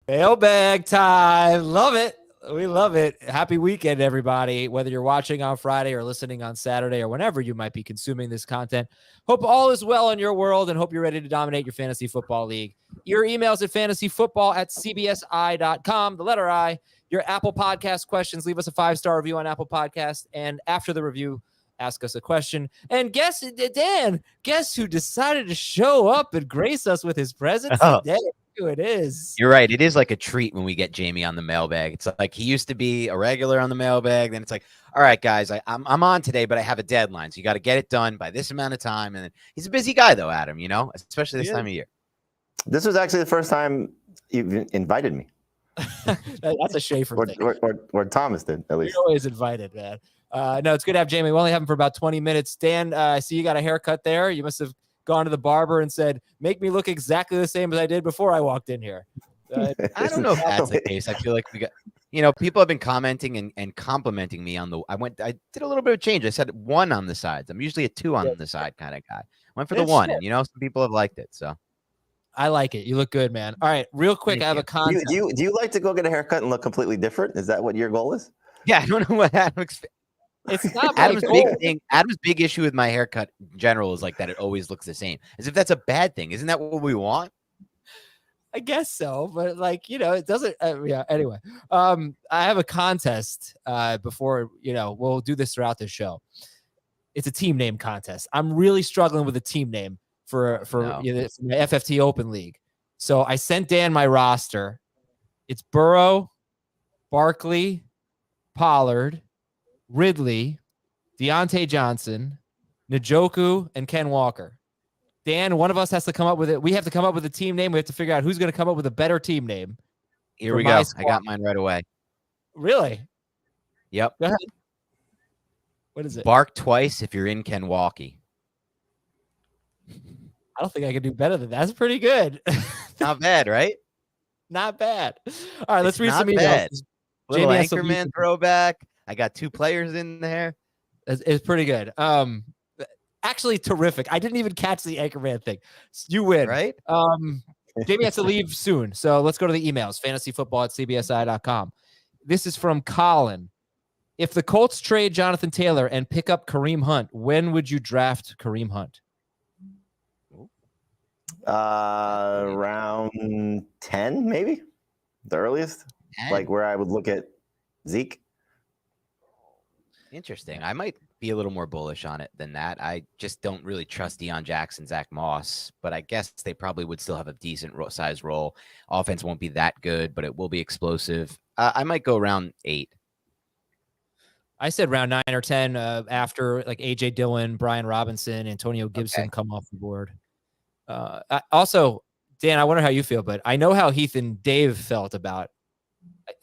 Mailbag time. Love it. We love it. Happy weekend, everybody. Whether you're watching on Friday or listening on Saturday or whenever you might be consuming this content, hope all is well in your world and hope you're ready to dominate your fantasy football league. Your emails at fantasyfootball@cbsi.com, the letter I. Your Apple Podcast questions, leave us a 5-star review on Apple Podcast. And after the review, ask us a question. And guess who decided to show up and grace us with his presence today? It is. You're right. It is like a treat when we get Jamie on the mailbag. It's like he used to be a regular on the mailbag. Then it's like, all right, guys, I'm on today, but I have a deadline. So you got to get it done by this amount of time. And he's a busy guy, though, Adam, especially this time of year. This was actually the first time you invited me. That's a Schaefer thing. Or Thomas did, at least. You're always invited, man. No, it's good to have Jamie. We only have him for about 20 minutes. Dan, I see you got a haircut there. You must have gone to the barber and said, make me look exactly the same as I did before I walked in here. I don't know if that's the case. I feel like we got, people have been commenting and complimenting me on I did a little bit of change. I said 1 on the sides. I'm usually a 2 on the side kind of guy. Went for the 1, and some people have liked it. So I like it. You look good, man. All right, real quick, I have a concept. Do you like to go get a haircut and look completely different? Is that what your goal is? Yeah, I don't know what Adam expects. It's not Adam's big thing. Adam's big issue with my haircut in general is like that it always looks the same. As if that's a bad thing. Isn't that what we want? I guess so, but it doesn't. Yeah. Anyway, I have a contest. Before we'll do this throughout the show. It's a team name contest. I'm really struggling with a team name for the FFT Open League. So I sent Dan my roster. It's Burrow, Barkley, Pollard, Ridley, Deontay Johnson, Njoku, and Ken Walker. Dan, one of us has to come up with it. We have to come up with a team name. We have to figure out who's going to come up with a better team name. Here we go. I got mine right away. Really? Yep. Go ahead. What is it? Bark twice if you're in Kenwalkie. I don't think I can do better than that. That's pretty good. Not bad, right? Not bad. All right, let's read some emails. Bad. Little Anchorman throwback. I got 2 players in there. It's pretty good. Actually, terrific. I didn't even catch the Anchorman thing. You win, right? Jamie has to leave soon, so let's go to the emails. Fantasyfootball@cbsi.com. This is from Colin. If the Colts trade Jonathan Taylor and pick up Kareem Hunt, when would you draft Kareem Hunt? Around 10, maybe the earliest. 10? Like where I would look at Zeke. Interesting. I might be a little more bullish on it than that. I just don't really trust Deion Jackson, Zach Moss, but I guess they probably would still have a decent size role. Offense won't be that good, but it will be explosive. I might go around 8. I said round 9 or 10 after like AJ Dillon, Brian Robinson, Antonio Gibson come off the board. Also, Dan, I wonder how you feel, but I know how Heath and Dave felt about,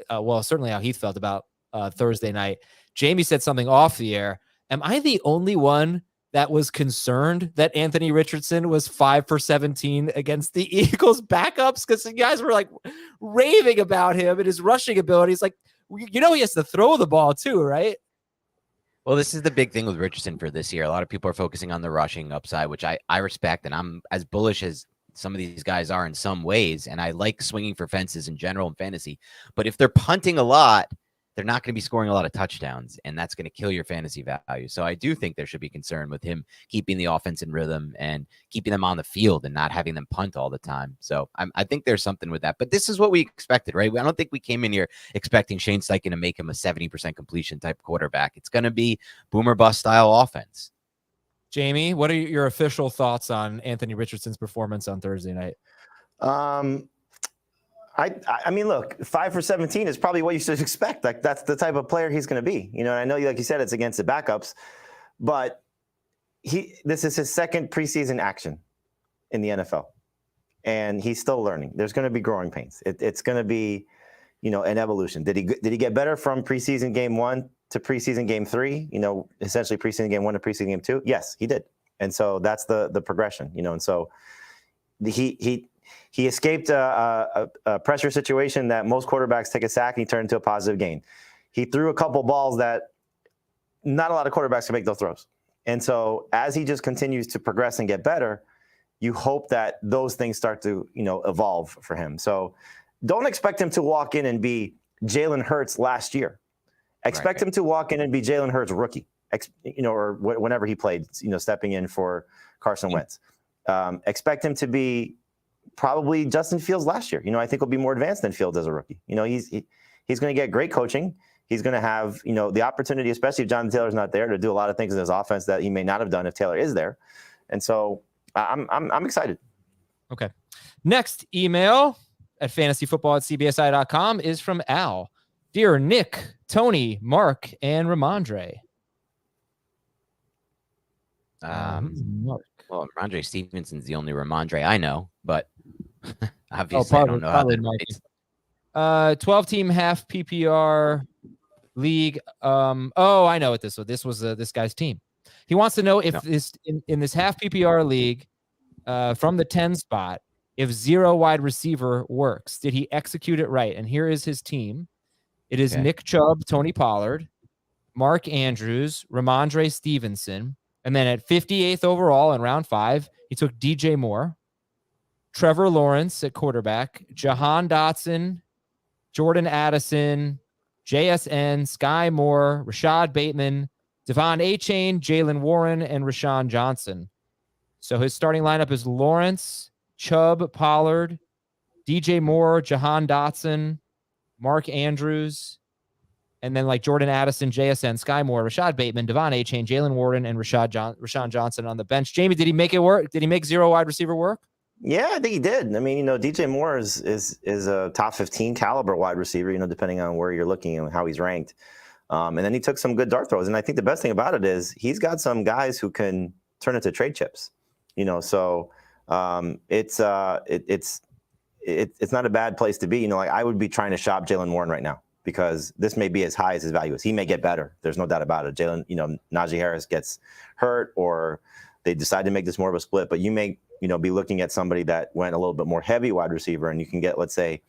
certainly how Heath felt about Thursday night. Jamie said something off the air. Am I the only one that was concerned that Anthony Richardson was 5 for 17 against the Eagles backups? Because the guys were like raving about him and his rushing abilities. Like, he has to throw the ball too, right? Well, this is the big thing with Richardson for this year. A lot of people are focusing on the rushing upside, which I respect, and I'm as bullish as some of these guys are in some ways, and I like swinging for fences in general in fantasy. But if they're punting a lot, they're not going to be scoring a lot of touchdowns, and that's going to kill your fantasy value. So I do think there should be concern with him keeping the offense in rhythm and keeping them on the field and not having them punt all the time. So I think there's something with that. But this is what we expected, right? I don't think we came in here expecting Shane Steichen to make him a 70% completion type quarterback. It's going to be boomer bust style offense. Jamie, what are your official thoughts on Anthony Richardson's performance on Thursday night? I mean, look, 5 for 17 is probably what you should expect. Like, that's the type of player he's going to be. And I know, like you said, it's against the backups, but this is his second preseason action in the NFL, and he's still learning. There's going to be growing pains. It's going to be, an evolution. Did he get better from preseason game 1 to preseason game 3? Essentially preseason game 1 to preseason game 2. Yes, he did, and so that's the progression. And so He escaped a pressure situation that most quarterbacks take a sack and he turned into a positive gain. He threw a couple balls that not a lot of quarterbacks can make those throws. And so as he just continues to progress and get better, you hope that those things start to, evolve for him. So don't expect him to walk in and be Jalen Hurts last year. Expect him to walk in and be Jalen Hurts rookie, or whenever he played, stepping in for Carson Wentz. Expect him to be probably Justin Fields last year. I think he'll be more advanced than Fields as a rookie. He's going to get great coaching. He's going to have, the opportunity, especially if Jonathan Taylor's not there, to do a lot of things in his offense that he may not have done if Taylor is there. And so I'm excited. Okay. Next email at fantasyfootball@cbsi.com is from Al. Dear Nick, Tony, Mark, and Ramondre. Well, Ramondre Stevenson's the only Ramondre I know, but obviously I don't know how that relates. 12-team half PPR league. I know what this was. This was this guy's team. He wants to know if this in this half PPR league from the 10 spot, if 0 wide receiver works. Did he execute it right? And here is his team. It is Nick Chubb, Tony Pollard, Mark Andrews, Ramondre Stevenson. And then at 58th overall in round 5, he took DJ Moore, Trevor Lawrence at quarterback, Jahan Dotson, Jordan Addison, JSN, Sky Moore, Rashad Bateman, Devon Achane, Jalen Warren, and Rashawn Johnson. So his starting lineup is Lawrence, Chubb, Pollard, DJ Moore, Jahan Dotson, Mark Andrews, and then like Jordan Addison, JSN, Sky Moore, Rashad Bateman, Devon Achane, Jalen Warren, and Rashawn Johnson on the bench. Jamie, did he make it work? Did he make 0 wide receiver work? Yeah, I think he did. I mean, DJ Moore is a top 15 caliber wide receiver, depending on where you're looking and how he's ranked. And then he took some good dart throws. And I think the best thing about it is he's got some guys who can turn into trade chips. So it's not a bad place to be. I would be trying to shop Jalen Warren right now because this may be as high as his value is. He may get better. There's no doubt about it. Najee Harris gets hurt or they decide to make this more of a split, but you may be looking at somebody that went a little bit more heavy wide receiver, and you can get, let's say,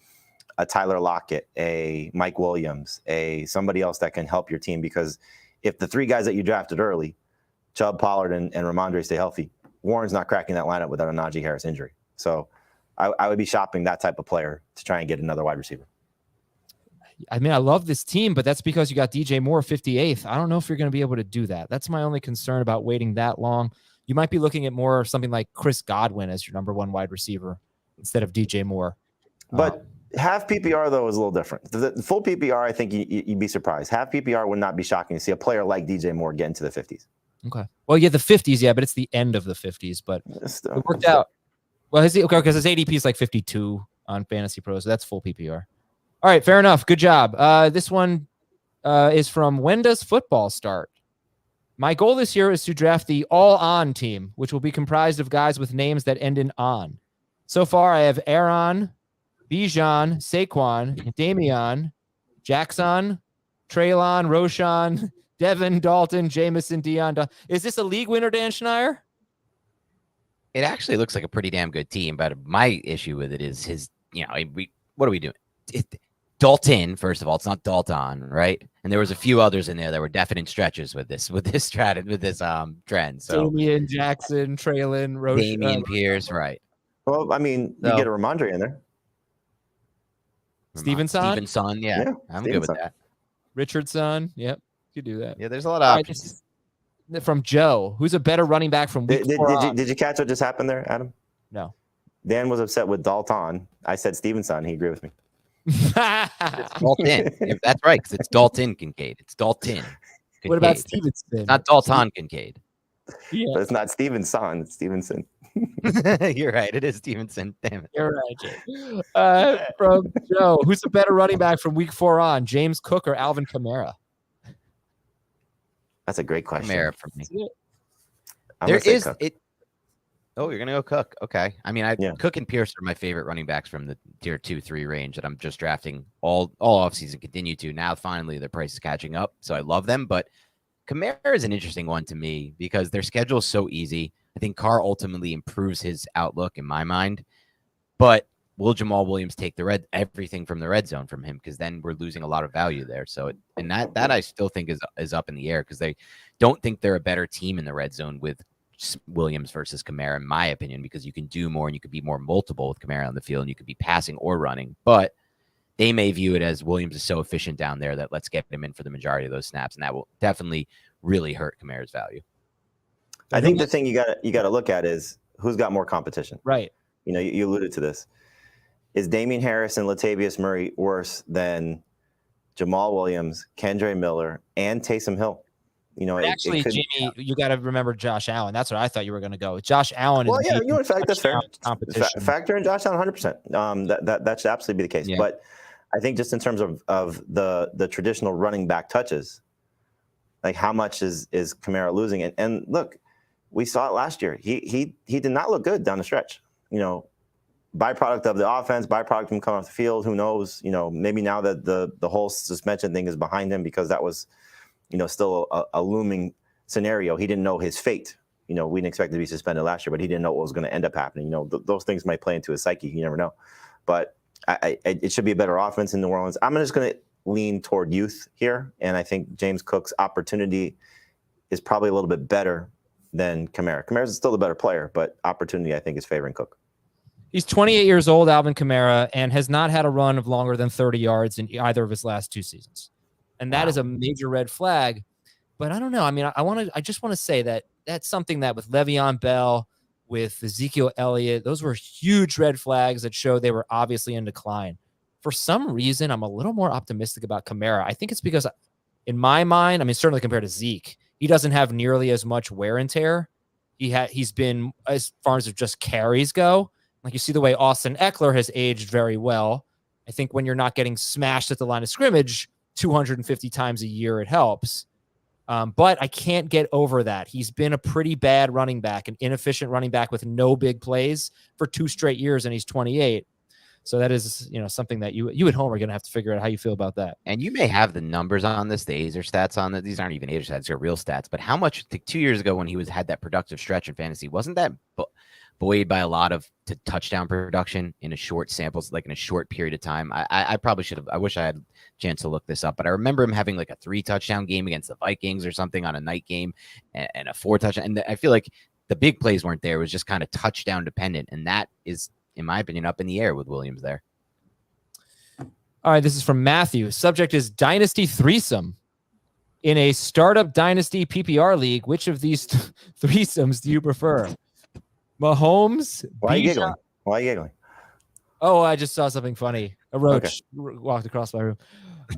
a Tyler Lockett, a Mike Williams, somebody else that can help your team. Because if the 3 guys that you drafted early, Chubb, Pollard, and Ramondre stay healthy, Warren's not cracking that lineup without a Najee Harris injury. So I would be shopping that type of player to try and get another wide receiver. I mean, I love this team, but that's because you got DJ Moore 58th. I don't know if you're going to be able to do that. That's my only concern about waiting that long. You might be looking at more something like Chris Godwin as your number 1 wide receiver instead of DJ Moore. But half PPR, though, is a little different. The full PPR, I think you'd be surprised. Half PPR would not be shocking to see a player like DJ Moore get into the 50s. Okay. Well, yeah, the 50s, but it's the end of the 50s. But it worked out. Well, because his ADP is like 52 on Fantasy Pro, so that's full PPR. All right, fair enough. Good job. This one is from When Does Football Start? My goal this year is to draft the all-on team, which will be comprised of guys with names that end in on. So far, I have Aaron, Bijan, Saquon, Damian, Jackson, Traylon, Roshan, Devin, Dalton, Jameson, Deion. Is this a league winner, Dan Schneier? It actually looks like a pretty damn good team, but my issue with it is his, what are we doing? Dalton, first of all, it's not Dalton, right? And there was a few others in there that were definite stretches with this trend. So Damian, Jackson, Traylon, Roshan, Damian Pierce, right? Well, I mean, you get a Ramondre in there. Stevenson, yeah, I'm good with that. Richardson, yep, you do that. Yeah, there's a lot of options. From Joe, who's a better running back from week 4 did you catch what just happened there, Adam? No. Dan was upset with Dalton. I said Stevenson. He agreed with me. It's Dalton. That's right, because it's Dalton Kincaid. It's Dalton Kincaid. What about Stevenson? It's not Dalton Kincaid. Yeah. But it's not Stevenson. It's Stevenson. You're right. It is Stevenson. Damn it. You're right, Jay. From Joe, who's a better running back from week 4 on, James Cook or Alvin Kamara? That's a great question. Kamara for me. There is Cook. It. Oh, you're gonna go Cook. Okay. I mean, Cook and Pierce are my favorite running backs from the tier 2-3 range that I'm just drafting all offseason. Continue to now. Finally, their price is catching up, so I love them. But Kamara is an interesting one to me because their schedule is so easy. I think Carr ultimately improves his outlook in my mind, but will Jamal Williams take everything from the red zone from him? Because then we're losing a lot of value there. So, that I still think is up in the air because they don't think they're a better team in the red zone with Williams versus Kamara, in my opinion, because you can do more and you could be more multiple with Kamara on the field and you could be passing or running. But they may view it as Williams is so efficient down there that let's get him in for the majority of those snaps, and that will definitely really hurt Kamara's value. I think the thing you gotta look at is who's got more competition. Right. You know, you alluded to this. Is Damian Harris and Latavius Murray worse than Jamal Williams, Kendre Miller, and Taysom Hill? You know, Actually, Jamie, you got to remember Josh Allen. That's what I thought you were going to go with. Josh Allen. Well, yeah, in fact, that's fair. Competition. Factor in Josh Allen 100%. That should absolutely be the case. Yeah. But I think just in terms of the traditional running back touches, like how much is Kamara losing? And look, we saw it last year. He did not look good down the stretch. You know, byproduct of the offense, byproduct of him coming off the field. Who knows? You know, maybe now that the whole suspension thing is behind him, because that was, you know, still a looming scenario. He didn't know his fate. You know, we didn't expect to be suspended last year, but he didn't know what was going to end up happening. You know, those things might play into his psyche. You never know. But it should be a better offense in New Orleans. I'm just going to lean toward youth here, and I think James Cook's opportunity is probably a little bit better than Kamara. Kamara's still the better player, but opportunity, I think, is favoring Cook. He's 28 years old, Alvin Kamara, and has not had a run of longer than 30 yards in either of his last 2 seasons. And that is a major red flag. But I don't know. I mean, I just want to say that that's something that with Le'Veon Bell, with Ezekiel Elliott, those were huge red flags that show they were obviously in decline. For some reason, I'm a little more optimistic about Kamara. I think it's because, in my mind, I mean, certainly compared to Zeke, he doesn't have nearly as much wear and tear. He's been, as far as just carries go, like you see the way Austin Eckler has aged very well. I think when you're not getting smashed at the line of scrimmage 250 times a year, it helps. But I can't get over that. He's been a pretty bad running back, an inefficient running back with no big plays for 2 straight years, and he's 28. So that is, you know, something that you at home are going to have to figure out how you feel about that. And you may have the numbers on this, the Azer stats on it. These aren't even Azer stats; they're real stats. But how much? Like 2 years ago, when he had that productive stretch in fantasy, wasn't that buoyed by a lot of touchdown production in a short samples, like in a short period of time? I probably should have. I wish I had a chance to look this up, but I remember him having like a 3 touchdown game against the Vikings or something on a night game, and a 4 touchdown. And I feel like the big plays weren't there. It was just kind of touchdown dependent, and that is, in my opinion, up in the air with Williams there. All right, this is from Matthew. Subject is Dynasty Threesome. In a startup Dynasty PPR league, which of these threesomes do you prefer? Mahomes? Why are you giggling? Why are you giggling? Oh, I just saw something funny. A roach walked across my room.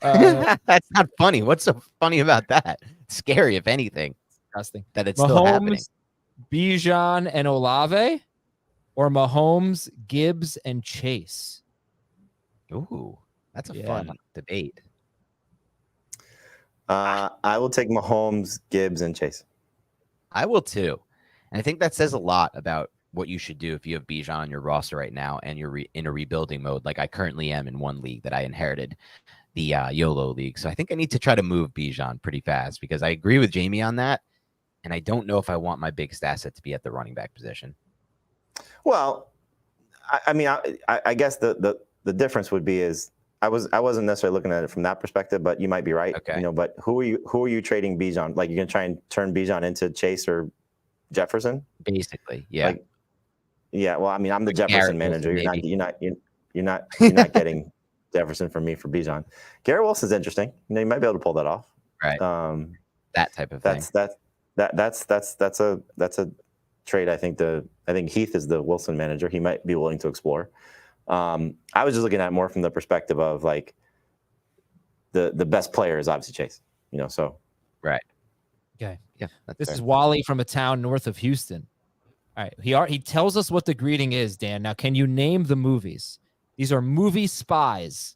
That's not funny. What's so funny about that? Scary, if anything. Disgusting. That it's still happening. Bijan and Olave, or Mahomes, Gibbs, and Chase? Ooh, that's a fun debate. I will take Mahomes, Gibbs, and Chase. I will too. And I think that says a lot about what you should do if you have Bijan on your roster right now and you're in a rebuilding mode, like I currently am in one league that I inherited, the YOLO league. So I think I need to try to move Bijan pretty fast, because I agree with Jamie on that. And I don't know if I want my biggest asset to be at the running back position. Well, I mean, I guess the difference would be is I wasn't necessarily looking at it from that perspective, but you might be right. Okay. You know, but who are you trading Bijan? Like, you're gonna try and turn Bijan into Chase or Jefferson? Basically, yeah. Like, yeah. Well, I mean, I'm the Jefferson manager. You're not getting Jefferson from me for Bijan. Garrett Wilson's interesting. You know, you might be able to pull that off. Right. That type of thing. That's a trade. I think Heath is the Wilson manager. He might be willing to explore. I was just looking at it more from the perspective of like the best player is obviously Chase. You know, so right. Okay. Yeah. This is Wally from a town north of Houston. All right. He tells us what the greeting is, Dan. Now, can you name the movies? These are movie spies.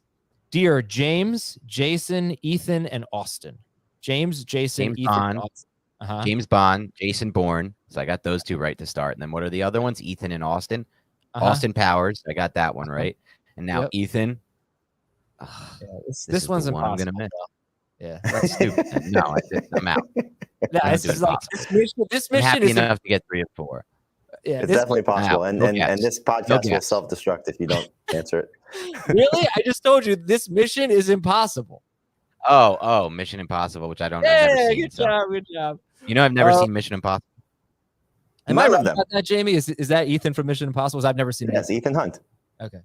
Dear James, Jason, Ethan, and Austin. James, Jason, Ethan, Bond, Austin. James Bond, Jason Bourne. So I got those 2 right to start. And then what are the other ones? Ethan and Austin. Austin Powers. I got that one right. And now Ethan. This one's impossible. I'm gonna miss. Yeah, that's stupid. No, I'm out. This mission happy is enough to get 3 or 4. Yeah, it's definitely possible. And this podcast will self-destruct if you don't answer it. Really? I just told you this mission is impossible. Oh, Mission Impossible, which I don't. Yeah, I've never seen, good job. You know, I've never seen Mission Impossible. Am I None right of them. about that, Jamie? Is that Ethan from Mission Impossible? I've never seen it. Yes, Ethan Hunt. Okay.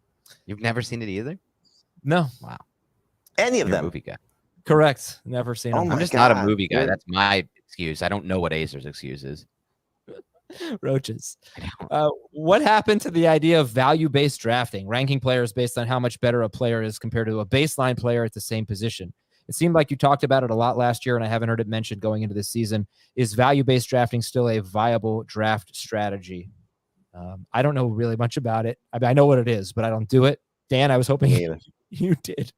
You've never seen it either? No. Wow. Any of You're a them. movie guy. Correct. Never seen Oh them. my I'm just not a God. movie guy. You're- That's my excuse. I don't know what Acer's excuse is. Roaches. I don't. What happened to the idea of value-based drafting, ranking players based on how much better a player is compared to a baseline player at the same position? It seemed like you talked about it a lot last year, and I haven't heard it mentioned going into this season. Is value-based drafting still a viable draft strategy? I don't know really much about it. I mean, I know what it is, but I don't do it. Dan, I was hoping Me either. you did.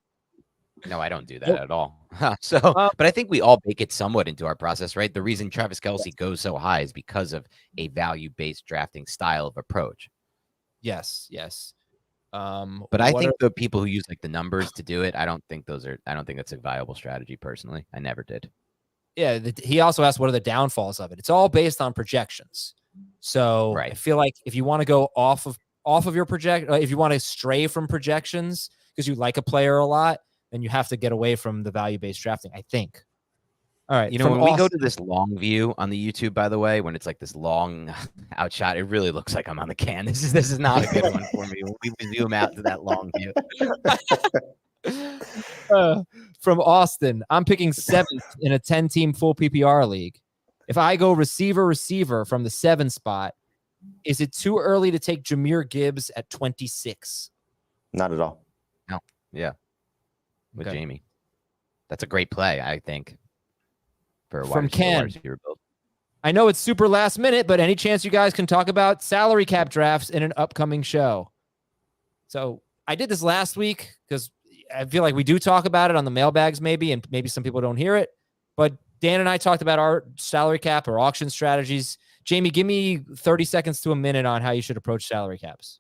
No, I don't do that Nope. at all. So, but I think we all bake it somewhat into our process, right? The reason Travis Kelce goes so high is because of a value-based drafting style of approach. Yes. But I think the people who use like the numbers to do it, I don't think that's a viable strategy personally. I never did. Yeah, he also asked what are the downfalls of it. It's all based on projections. So Right. I feel like if you want to go off of your if you want to stray from projections because you like a player a lot, then you have to get away from the value-based drafting, I think. All right. You know, when we go to this long view on the YouTube, by the way, when it's like this long outshot, it really looks like I'm on the can. This is not a good one for me. When we zoom out to that long view. From Austin, I'm picking 7th in a 10-team full PPR league. If I go receiver from the 7 spot, is it too early to take Jahmyr Gibbs at 26? Not at all. No. Yeah. With Okay. Jamie. That's a great play, I think. For a From Ken. wide receiver build. I know it's super last minute, but any chance you guys can talk about salary cap drafts in an upcoming show? So I did this last week because I feel like we do talk about it on the mailbags maybe, and maybe some people don't hear it. But Dan and I talked about our salary cap or auction strategies. Jamie, give me 30 seconds to a minute on how you should approach salary caps.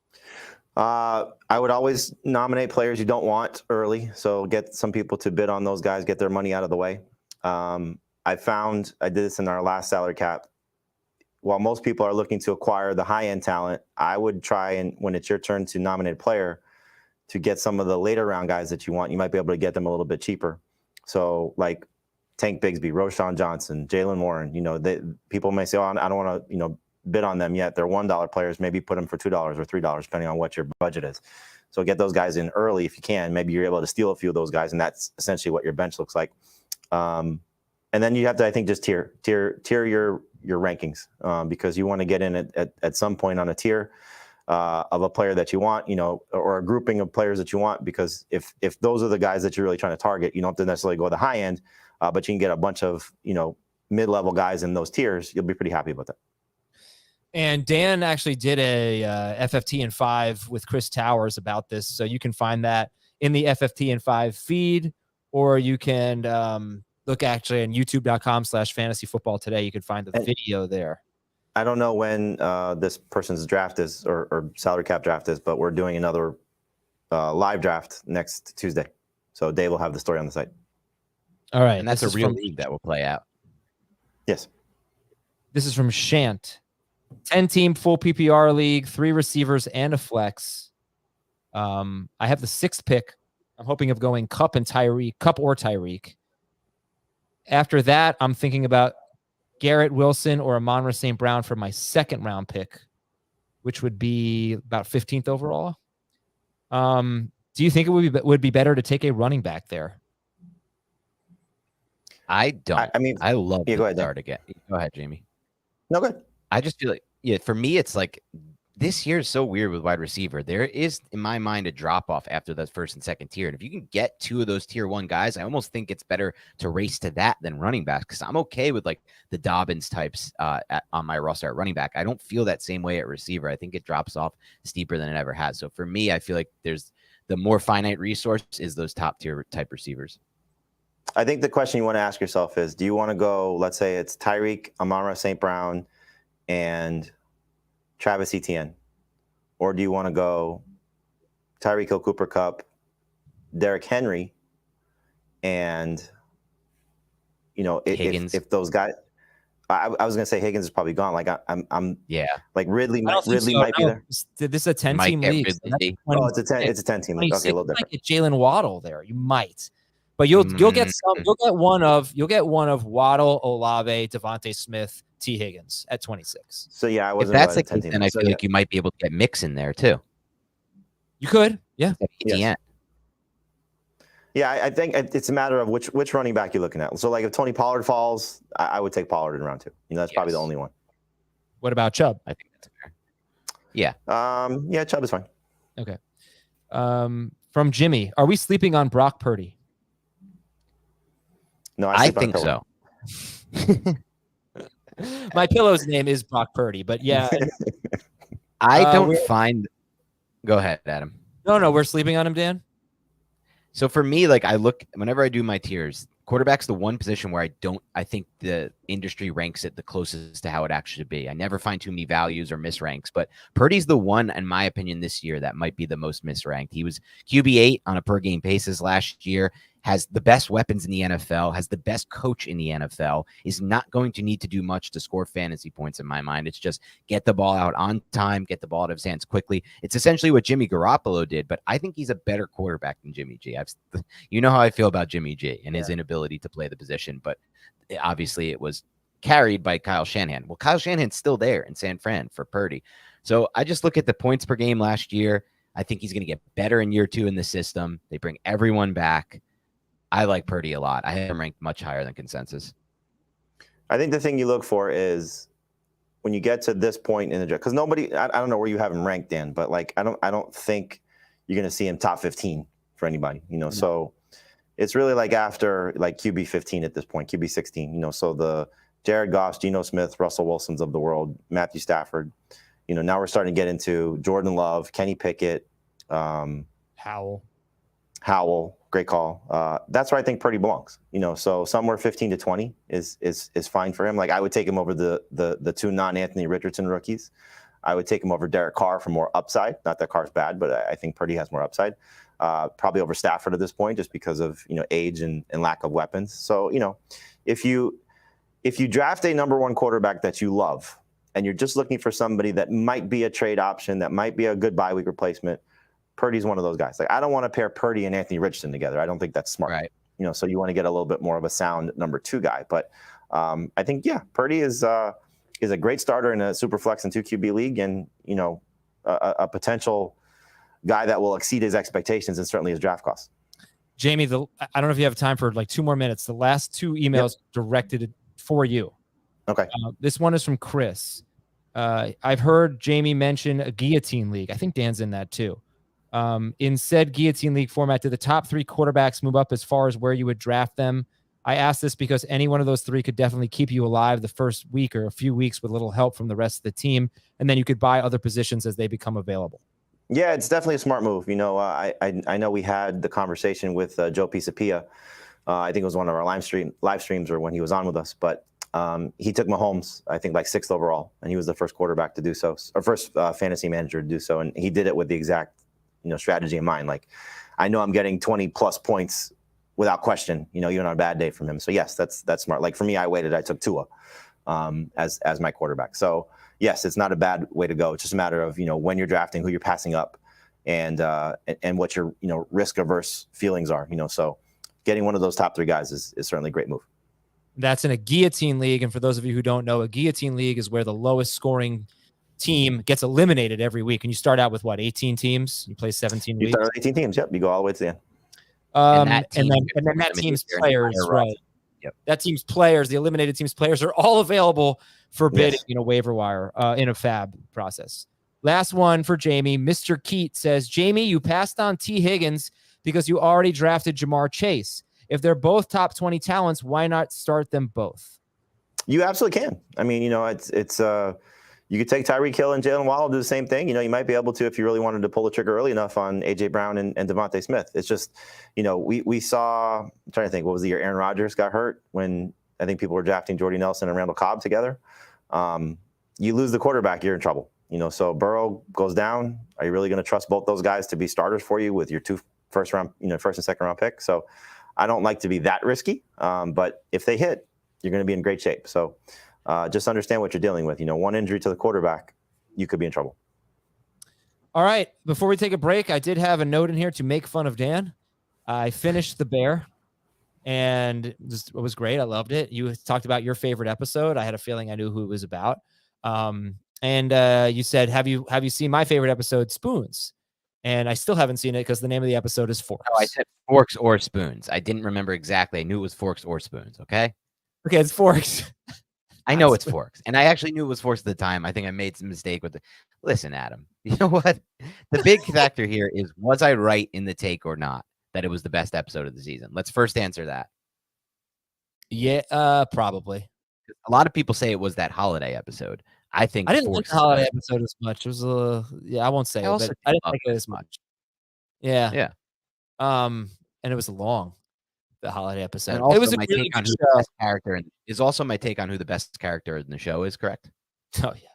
I would always nominate players you don't want early. So get some people to bid on those guys, get their money out of the way. I did this in our last salary cap. While most people are looking to acquire the high-end talent, I would try and when it's your turn to nominate a player, to get some of the later round guys that you want. You might be able to get them a little bit cheaper. So like Tank Bigsby, Roshan Johnson, Jalen Warren, people may say, oh, I don't want to, bid on them yet. They're $1 players. Maybe put them for $2 or $3, depending on what your budget is. So get those guys in early if you can. Maybe you're able to steal a few of those guys, and that's essentially what your bench looks like. And then you have to, I think, just tier your rankings because you want to get in at some point on a tier of a player that you want, or a grouping of players that you want. Because if those are the guys that you're really trying to target, you don't have to necessarily go to the high end, but you can get a bunch of mid-level guys in those tiers. You'll be pretty happy with it. And Dan actually did a FFT in 5 with Chris Towers about this. So you can find that in the FFT in 5 feed, or you can look actually on youtube.com/fantasyfootball today. You can find the video there. I don't know when this person's draft is or salary cap draft is, but we're doing another live draft next Tuesday. So Dave will have the story on the site. All right. And that's a real league that will play out. Yes. This is from Shant. 10-team full PPR league, 3 receivers and a flex. I have the 6th pick. I'm hoping of going Kupp or Tyreek. After that, I'm thinking about Garrett Wilson or Amon-Ra St. Brown for my 2nd round pick, which would be about 15th overall. Do you think it would be better to take a running back there? I don't. I mean, I love go ahead, start again. Go ahead, Jamie. No, good. I just feel like, for me, it's like this year is so weird with wide receiver. There is, in my mind, a drop off after that 1st and 2nd tier. And if you can get 2 of those tier 1 guys, I almost think it's better to race to that than running back, because I'm okay with like the Dobbins types on my roster at running back. I don't feel that same way at receiver. I think it drops off steeper than it ever has. So for me, I feel like there's the more finite resource is those top tier type receivers. I think the question you want to ask yourself is, do you want to go, let's say it's Tyreek, Amon-Ra St. Brown, and Travis Etienne, or do you want to go Tyreek Hill, Cooper Kupp, Derrick Henry, and Higgins? If those guys, I was gonna say Higgins is probably gone. Like I'm yeah. Like Ridley might so. be there. This is a 10-team league. So It's a 10-team league. Okay, a little different. You might get Jalen Waddle there. You might. But you'll get some. You'll get one of Waddle, Olave, Devontae Smith, T. Higgins at 26. So yeah, I If wasn't. that's the really case, then I feel like you might be able to get Mix in there too. You could, yeah. Yes. Yeah, I think it's a matter of which running back you're looking at. So like if Tony Pollard falls, I would take Pollard in round 2. That's probably the only one. What about Chubb? I think that's fair. Yeah. Yeah, Chubb is fine. Okay. From Jimmy, are we sleeping on Brock Purdy? No, I think so. My pillow's name is Brock Purdy, but yeah. I don't find. Go ahead, Adam. No, we're sleeping on him, Dan. So for me, like I look whenever I do my tiers, quarterback's the one position where I think the industry ranks it the closest to how it actually should be. I never find too many values or misranks, but Purdy's the one, in my opinion, this year that might be the most misranked. He was QB8 on a per game basis last year, has the best weapons in the NFL, has the best coach in the NFL, is not going to need to do much to score fantasy points in my mind. It's just get the ball out on time, get the ball out of his hands quickly. It's essentially what Jimmy Garoppolo did, but I think he's a better quarterback than Jimmy G. You know how I feel about Jimmy G and his inability to play the position, but obviously it was carried by Kyle Shanahan. Well, Kyle Shanahan's still there in San Fran for Purdy. So I just look at the points per game last year. I think he's going to get better in year 2 in the system. They bring everyone back. I like Purdy a lot. I have him ranked much higher than consensus. I think the thing you look for is when you get to this point in the draft, because nobody, I don't know where you have him ranked, Dan, but like I don't think you're going to see him top 15 for anybody, So it's really like after like QB 15 at this point, QB 16, So the Jared Goff, Geno Smith, Russell Wilsons of the world, Matthew Stafford, now we're starting to get into Jordan Love, Kenny Pickett, Howell. Great call. That's where I think Purdy belongs. So somewhere 15 to 20 is fine for him. Like I would take him over the 2 non-Anthony Richardson rookies. I would take him over Derek Carr for more upside. Not that Carr's bad, but I think Purdy has more upside. Probably over Stafford at this point, just because of age and lack of weapons. So if you draft a number 1 quarterback that you love, and you're just looking for somebody that might be a trade option, that might be a good bye week replacement, Purdy's one of those guys. Like I don't want to pair Purdy and Anthony Richardson together. I don't think that's smart. Right. So you want to get a little bit more of a sound number 2 guy. But I think Purdy is a great starter in a Superflex and 2 QB league, and a potential guy that will exceed his expectations and certainly his draft costs. Jamie, I don't know if you have time for like 2 more minutes. The last 2 emails directed for you. Okay. This one is from Chris. I've heard Jamie mention a Guillotine League. I think Dan's in that too. In said Guillotine League format, do the top 3 quarterbacks move up as far as where you would draft them? I ask this because any one of those 3 could definitely keep you alive the first week or a few weeks with a little help from the rest of the team, and then you could buy other positions as they become available. Yeah, it's definitely a smart move. I know we had the conversation with Joe Pisapia. I think it was one of our live streams or when he was on with us, but he took Mahomes, I think like 6th overall, and he was the first quarterback to do so, or first fantasy manager to do so, and he did it with the exact strategy in mind. Like, I know I'm getting 20 plus points without question, even on a bad day from him. So yes, that's smart. Like for me, I took Tua as my quarterback. So yes, it's not a bad way to go. It's just a matter of, when you're drafting, who you're passing up, and what your, risk averse feelings are, so getting one of those top 3 guys is certainly a great move. That's in a Guillotine League. And for those of you who don't know, a Guillotine League is where the lowest scoring team gets eliminated every week. And you start out with 18 teams? You play 17 weeks? You start with 18 teams. Yep. You go all the way to the end. And then that team's players, right? Yep. That team's players, the eliminated team's players, are all available for bidding in a waiver wire in a fab process. Last one for Jamie. Mr. Keat says, Jamie, you passed on T. Higgins because you already drafted Jamar Chase. If they're both top 20 talents, why not start them both? You absolutely can. I mean, it's you could take Tyreek Hill and Jalen Waddle, do the same thing. You might be able to if you really wanted to pull the trigger early enough on A.J. Brown and Devontae Smith. It's just, we saw, I'm trying to think, what was the year Aaron Rodgers got hurt when I think people were drafting Jordy Nelson and Randall Cobb together. You lose the quarterback, you're in trouble. So Burrow goes down. Are you really going to trust both those guys to be starters for you with your 2 first and second round picks? So I don't like to be that risky. But if they hit, you're going to be in great shape. So just understand what you're dealing with. One injury to the quarterback, you could be in trouble. All right. Before we take a break, I did have a note in here to make fun of Dan. I finished The Bear. and it was great. I loved it. You talked about your favorite episode. I had a feeling I knew who it was about. And you said, have you seen my favorite episode, Spoons? And I still haven't seen it because the name of the episode is Forks. No, I said forks or spoons. I didn't remember exactly. I knew it was forks or spoons. Okay. Okay, it's Forks. I know it's forks, and I actually knew it was forks at the time. I think I made some mistake with it. Listen, Adam, you know what? The big factor here is, was I right in the take or not that it was the best episode of the season? Let's first answer that. Yeah, probably. A lot of people say it was that holiday episode. I think I didn't like the holiday episode as much. It was I won't say it, but I didn't like it as much. Yeah. Yeah. And it was long, the holiday episode. And also it was my really take on good who show. the best character is also my take on who the best character in the show is, correct? Oh yeah.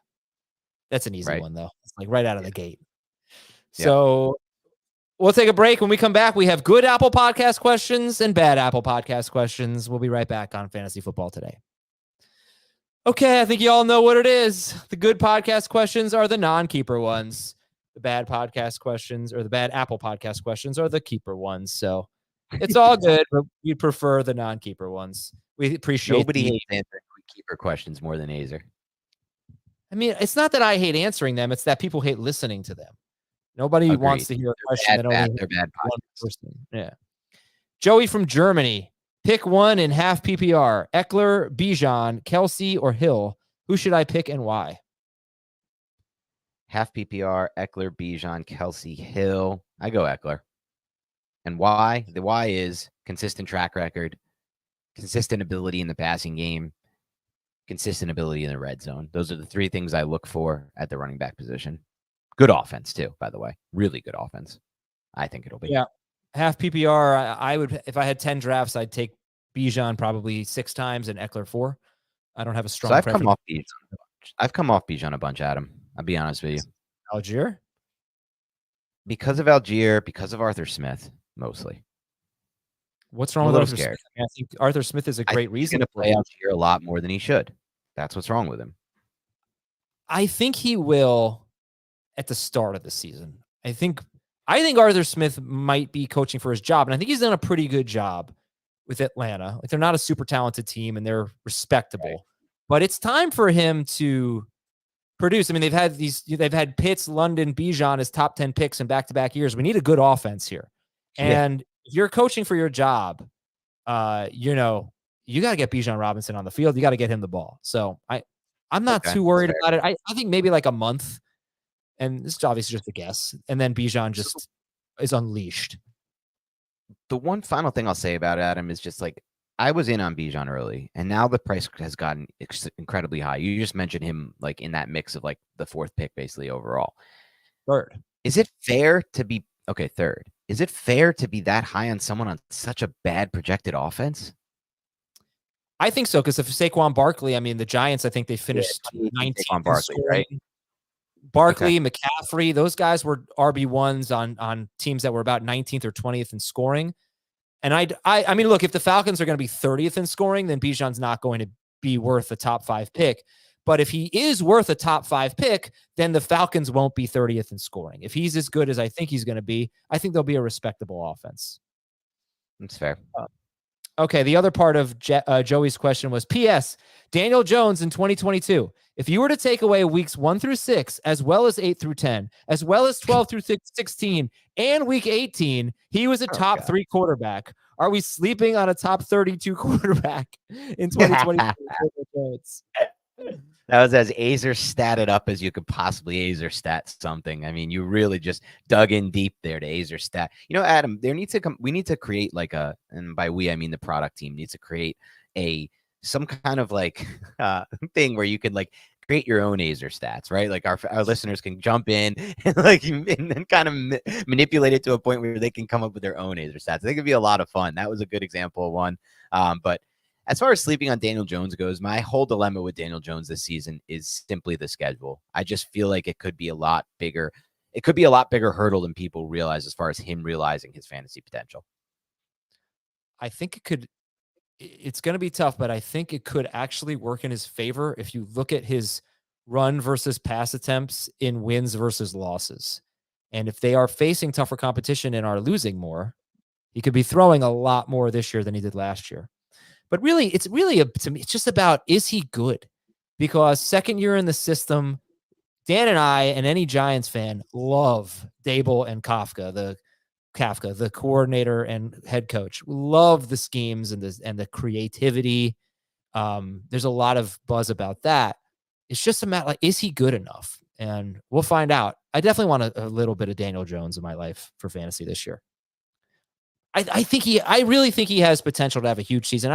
That's an easy one though. It's like right out of the gate. Yeah. So we'll take a break. When we come back, we have good Apple Podcast questions and bad Apple Podcast questions. We'll be right back on Fantasy Football Today. Okay, I think you all know what it is. The good podcast questions are the non-keeper ones. The bad podcast questions, or the bad Apple Podcast questions, are the keeper ones. So it's all good, but we prefer the non-keeper ones. We appreciate Nobody hates answering keeper questions more than Azer. I mean, it's not that I hate answering them. It's that people hate listening to them. Nobody wants to hear a question that only they're bad one person. Yeah. Joey from Germany. Pick one in half PPR. Eckler, Bijan, Kelsey, or Hill. Who should I pick and why? Half PPR, Eckler, Bijan, Kelsey, Hill. I go Eckler. And why? The why is consistent track record, consistent ability in the passing game, consistent ability in the red zone. Those are the three things I look for at the running back position. Good offense, too, by the way. Really good offense. I think it'll be. Yeah. Half PPR, I would, if I had 10 drafts, I'd take Bijan probably 6 times and Eckler 4. I don't have a strong preference. I've come off Bijan a bunch, Adam. I'll be honest with you. Algier? Because of Algier, because of Arthur Smith, mostly. What's wrong with Arthur Smith? I think Arthur Smith is a great reason to play Algier a lot more than he should. That's what's wrong with him. I think he will at the start of the season. I think Arthur Smith might be coaching for his job, and I think he's done a pretty good job with Atlanta. Like, they're not a super talented team, and they're respectable. Right. But it's time for him to produce. I mean, they've had Pitts, London, Bijan as top 10 picks in back-to-back years. We need a good offense here. And if you're coaching for your job, you got to get Bijan Robinson on the field. You got to get him the ball. So I'm not too worried about it. I think maybe like a month. And this is obviously just a guess. And then Bijan just is unleashed. The one final thing I'll say about Adam is just like, I was in on Bijan early, and now the price has gotten incredibly high. You just mentioned him like in that mix of like the 4th pick basically overall. Third. Is it fair to be third? Is it fair to be that high on someone on such a bad projected offense? I think so, because if Saquon Barkley, I mean, the Giants, I think they finished 19th. Saquon Barkley, right? Barkley, McCaffrey, those guys were RB1s on teams that were about 19th or 20th in scoring. And I mean, look, if the Falcons are going to be 30th in scoring, then Bijan's not going to be worth a top 5 pick. But if he is worth a top 5 pick, then the Falcons won't be 30th in scoring. If he's as good as I think he's going to be, I think they'll be a respectable offense. That's fair. Okay, the other part of Joey's question was, P.S. Daniel Jones in 2022. If you were to take away weeks 1 through 6, as well as 8 through 10, as well as 12 through 16, and week 18, he was a top 3 quarterback. Are we sleeping on a top 32 quarterback in 2022? That was as Azer statted up as you could possibly Azer stat something. I mean, you really just dug in deep there to Azer stat. Adam, we need to create like and by we, I mean the product team needs to create some kind of like thing where you can like create your own Azer stats, right? Like our listeners can jump in and like and kind of manipulate it to a point where they can come up with their own Azer stats. I think it'd be a lot of fun. That was a good example of one. But as far as sleeping on Daniel Jones goes, my whole dilemma with Daniel Jones this season is simply the schedule. I just feel like it could be a lot bigger. It could be a lot bigger hurdle than people realize as far as him realizing his fantasy potential. I think it's going to be tough, but I think it could actually work in his favor if you look at his run versus pass attempts in wins versus losses. And if they are facing tougher competition and are losing more, He could be throwing a lot more this year than he did last year. But really, to me, it's just about, is he good? Because second year in the system, Dan and I and any Giants fan love Dable and Kafka, the coordinator and head coach. We love the schemes and the creativity. There's a lot of buzz about that. It's just a matter, like, is he good enough? And we'll find out. I definitely want a little bit of Daniel Jones in my life for fantasy this year. I really think he has potential to have a huge season.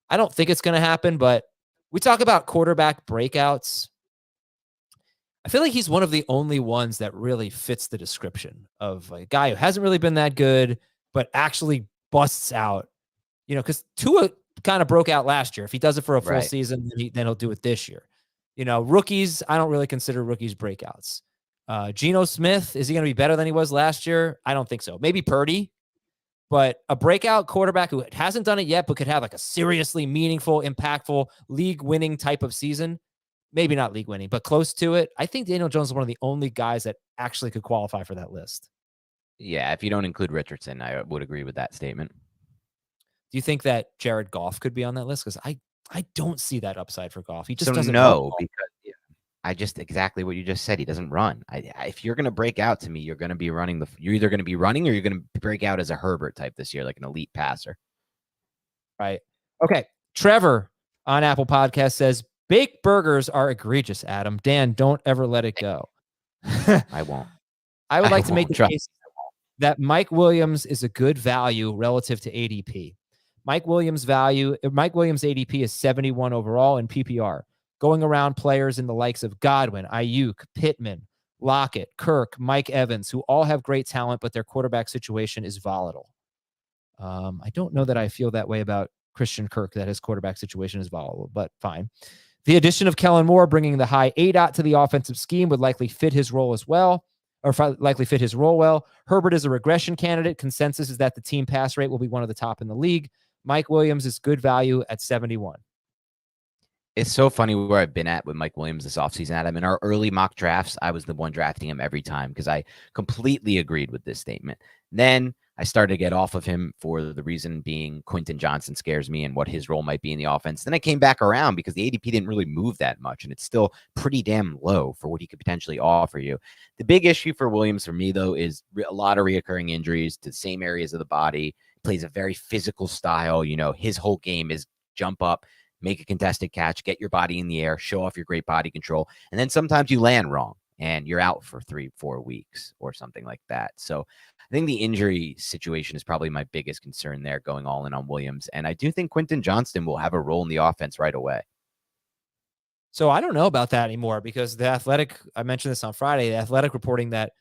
I don't think it's going to happen, but we talk about quarterback breakouts. I feel like he's one of the only ones that really fits the description of a guy who hasn't really been that good, but actually busts out, because Tua kind of broke out last year. If he does it for a full season, then he'll do it this year. Rookies, I don't really consider rookies breakouts. Geno Smith, is he going to be better than he was last year? I don't think so. Maybe Purdy, but a breakout quarterback who hasn't done it yet, but could have like a seriously meaningful, impactful, league-winning type of season. Maybe not league winning, but close to it. I think Daniel Jones is one of the only guys that actually could qualify for that list. Yeah, if you don't include Richardson, I would agree with that statement. Do you think that Jared Goff could be on that list? Because I don't see that upside for Goff. He just doesn't know, because I just exactly what you just said. He doesn't run. If you're going to break out to me, you're going to be running you're either going to be running or you're going to break out as a Herbert type this year, like an elite passer. Right. Okay. Trevor on Apple Podcast says, baked burgers are egregious, Adam. Dan, don't ever let it go. I won't. I would like to make the case that Mike Williams is a good value relative to ADP. Mike Williams' ADP is 71 overall in PPR. Going around players in the likes of Godwin, Ayuk, Pittman, Lockett, Kirk, Mike Evans, who all have great talent, but their quarterback situation is volatile. I don't know that I feel that way about Christian Kirk, that his quarterback situation is volatile, but fine. The addition of Kellen Moore, bringing the high ADOT to the offensive scheme, would likely fit his role well. Herbert is a regression candidate. Consensus is that the team pass rate will be one of the top in the league. Mike Williams is good value at 71. It's so funny where I've been at with Mike Williams this offseason, Adam. In our early mock drafts, I was the one drafting him every time because I completely agreed with this statement. Then I started to get off of him for the reason being Quentin Johnson scares me and what his role might be in the offense. Then I came back around because the ADP didn't really move that much, and it's still pretty damn low for what he could potentially offer you. The big issue for Williams for me, though, is a lot of reoccurring injuries to the same areas of the body. Plays a very physical style. His whole game is jump up, make a contested catch, get your body in the air, show off your great body control. And then sometimes you land wrong and you're out for 3-4 weeks or something like that. So I think the injury situation is probably my biggest concern there, going all in on Williams. And I do think Quentin Johnston will have a role in the offense right away. So I don't know about that anymore because The Athletic, I mentioned this on Friday, The Athletic reporting that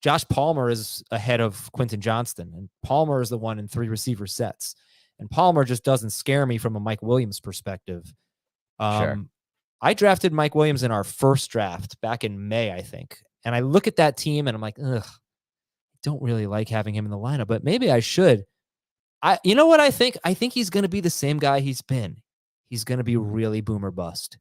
Josh Palmer is ahead of Quentin Johnston, and Palmer is the one in 3 receiver sets. And Palmer just doesn't scare me from a Mike Williams perspective. Sure. I drafted Mike Williams in our first draft back in May, I think. And I look at that team and I'm like, ugh, I don't really like having him in the lineup, but maybe I should. You know what I think? I think he's going to be the same guy he's been. He's going to be really boomer bust.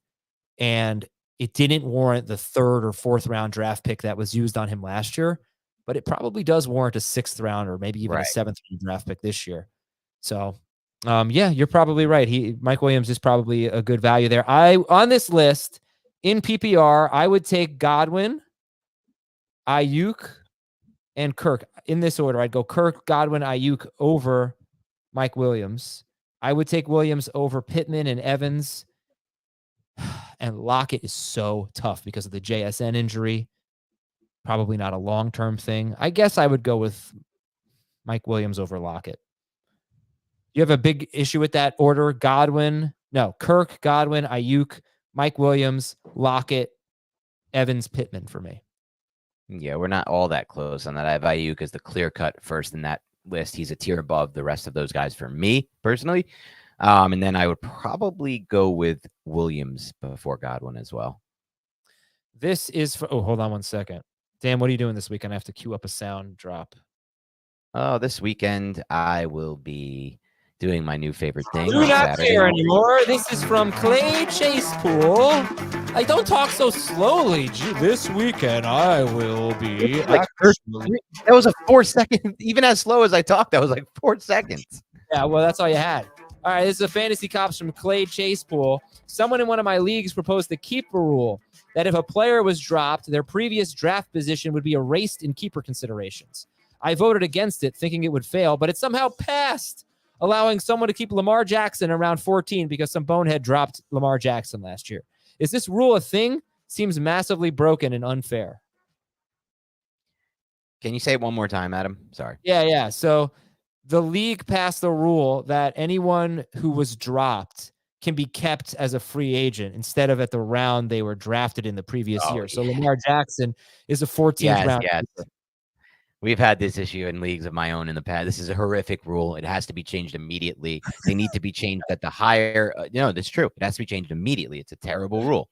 And it didn't warrant the 3rd or 4th round draft pick that was used on him last year, but it probably does warrant a 6th round or maybe even a 7th round draft pick this year. So, yeah, you're probably right. Mike Williams is probably a good value there. On this list in PPR, I would take Godwin, Ayuk, and Kirk in this order. I'd go Kirk, Godwin, Ayuk over Mike Williams. I would take Williams over Pittman and Evans. And Lockett is so tough because of the JSN injury. Probably not a long-term thing. I guess I would go with Mike Williams over Lockett. You have a big issue with that order? Kirk, Godwin, Ayuk, Mike Williams, Lockett, Evans, Pittman for me. Yeah, we're not all that close on that. I have Ayuk as the clear-cut first in that list. He's a tier above the rest of those guys for me, personally. And then I would probably go with Williams before Godwin as well. This is for... Oh, hold on one second. Dan, what are you doing this weekend? I have to queue up a sound drop. Oh, this weekend I will be doing my new favorite thing Do on not Saturday. care anymore. This is from Clay Chasepool. I don't talk so slowly. This weekend I will be. Like, that was a 4 second, even as slow as I talked, that was like 4 seconds. Yeah, well, that's all you had. All right, this is a Fantasy Cops from Clay Chasepool. Someone in one of my leagues proposed the keeper rule that if a player was dropped, their previous draft position would be erased in keeper considerations. I voted against it, thinking it would fail, but it somehow passed, allowing someone to keep Lamar Jackson around 14 because some bonehead dropped Lamar Jackson last year. Is this rule a thing? Seems massively broken and unfair. Can you say it one more time, Adam? Sorry. Yeah. So the league passed a rule that anyone who was dropped can be kept as a free agent instead of at the round they were drafted in the previous year. So Lamar Jackson is a 14th round. Yes. We've had this issue in leagues of my own in the past. This is a horrific rule. It has to be changed immediately. They need to be changed at the higher. No, that's true. It has to be changed immediately. It's a terrible rule.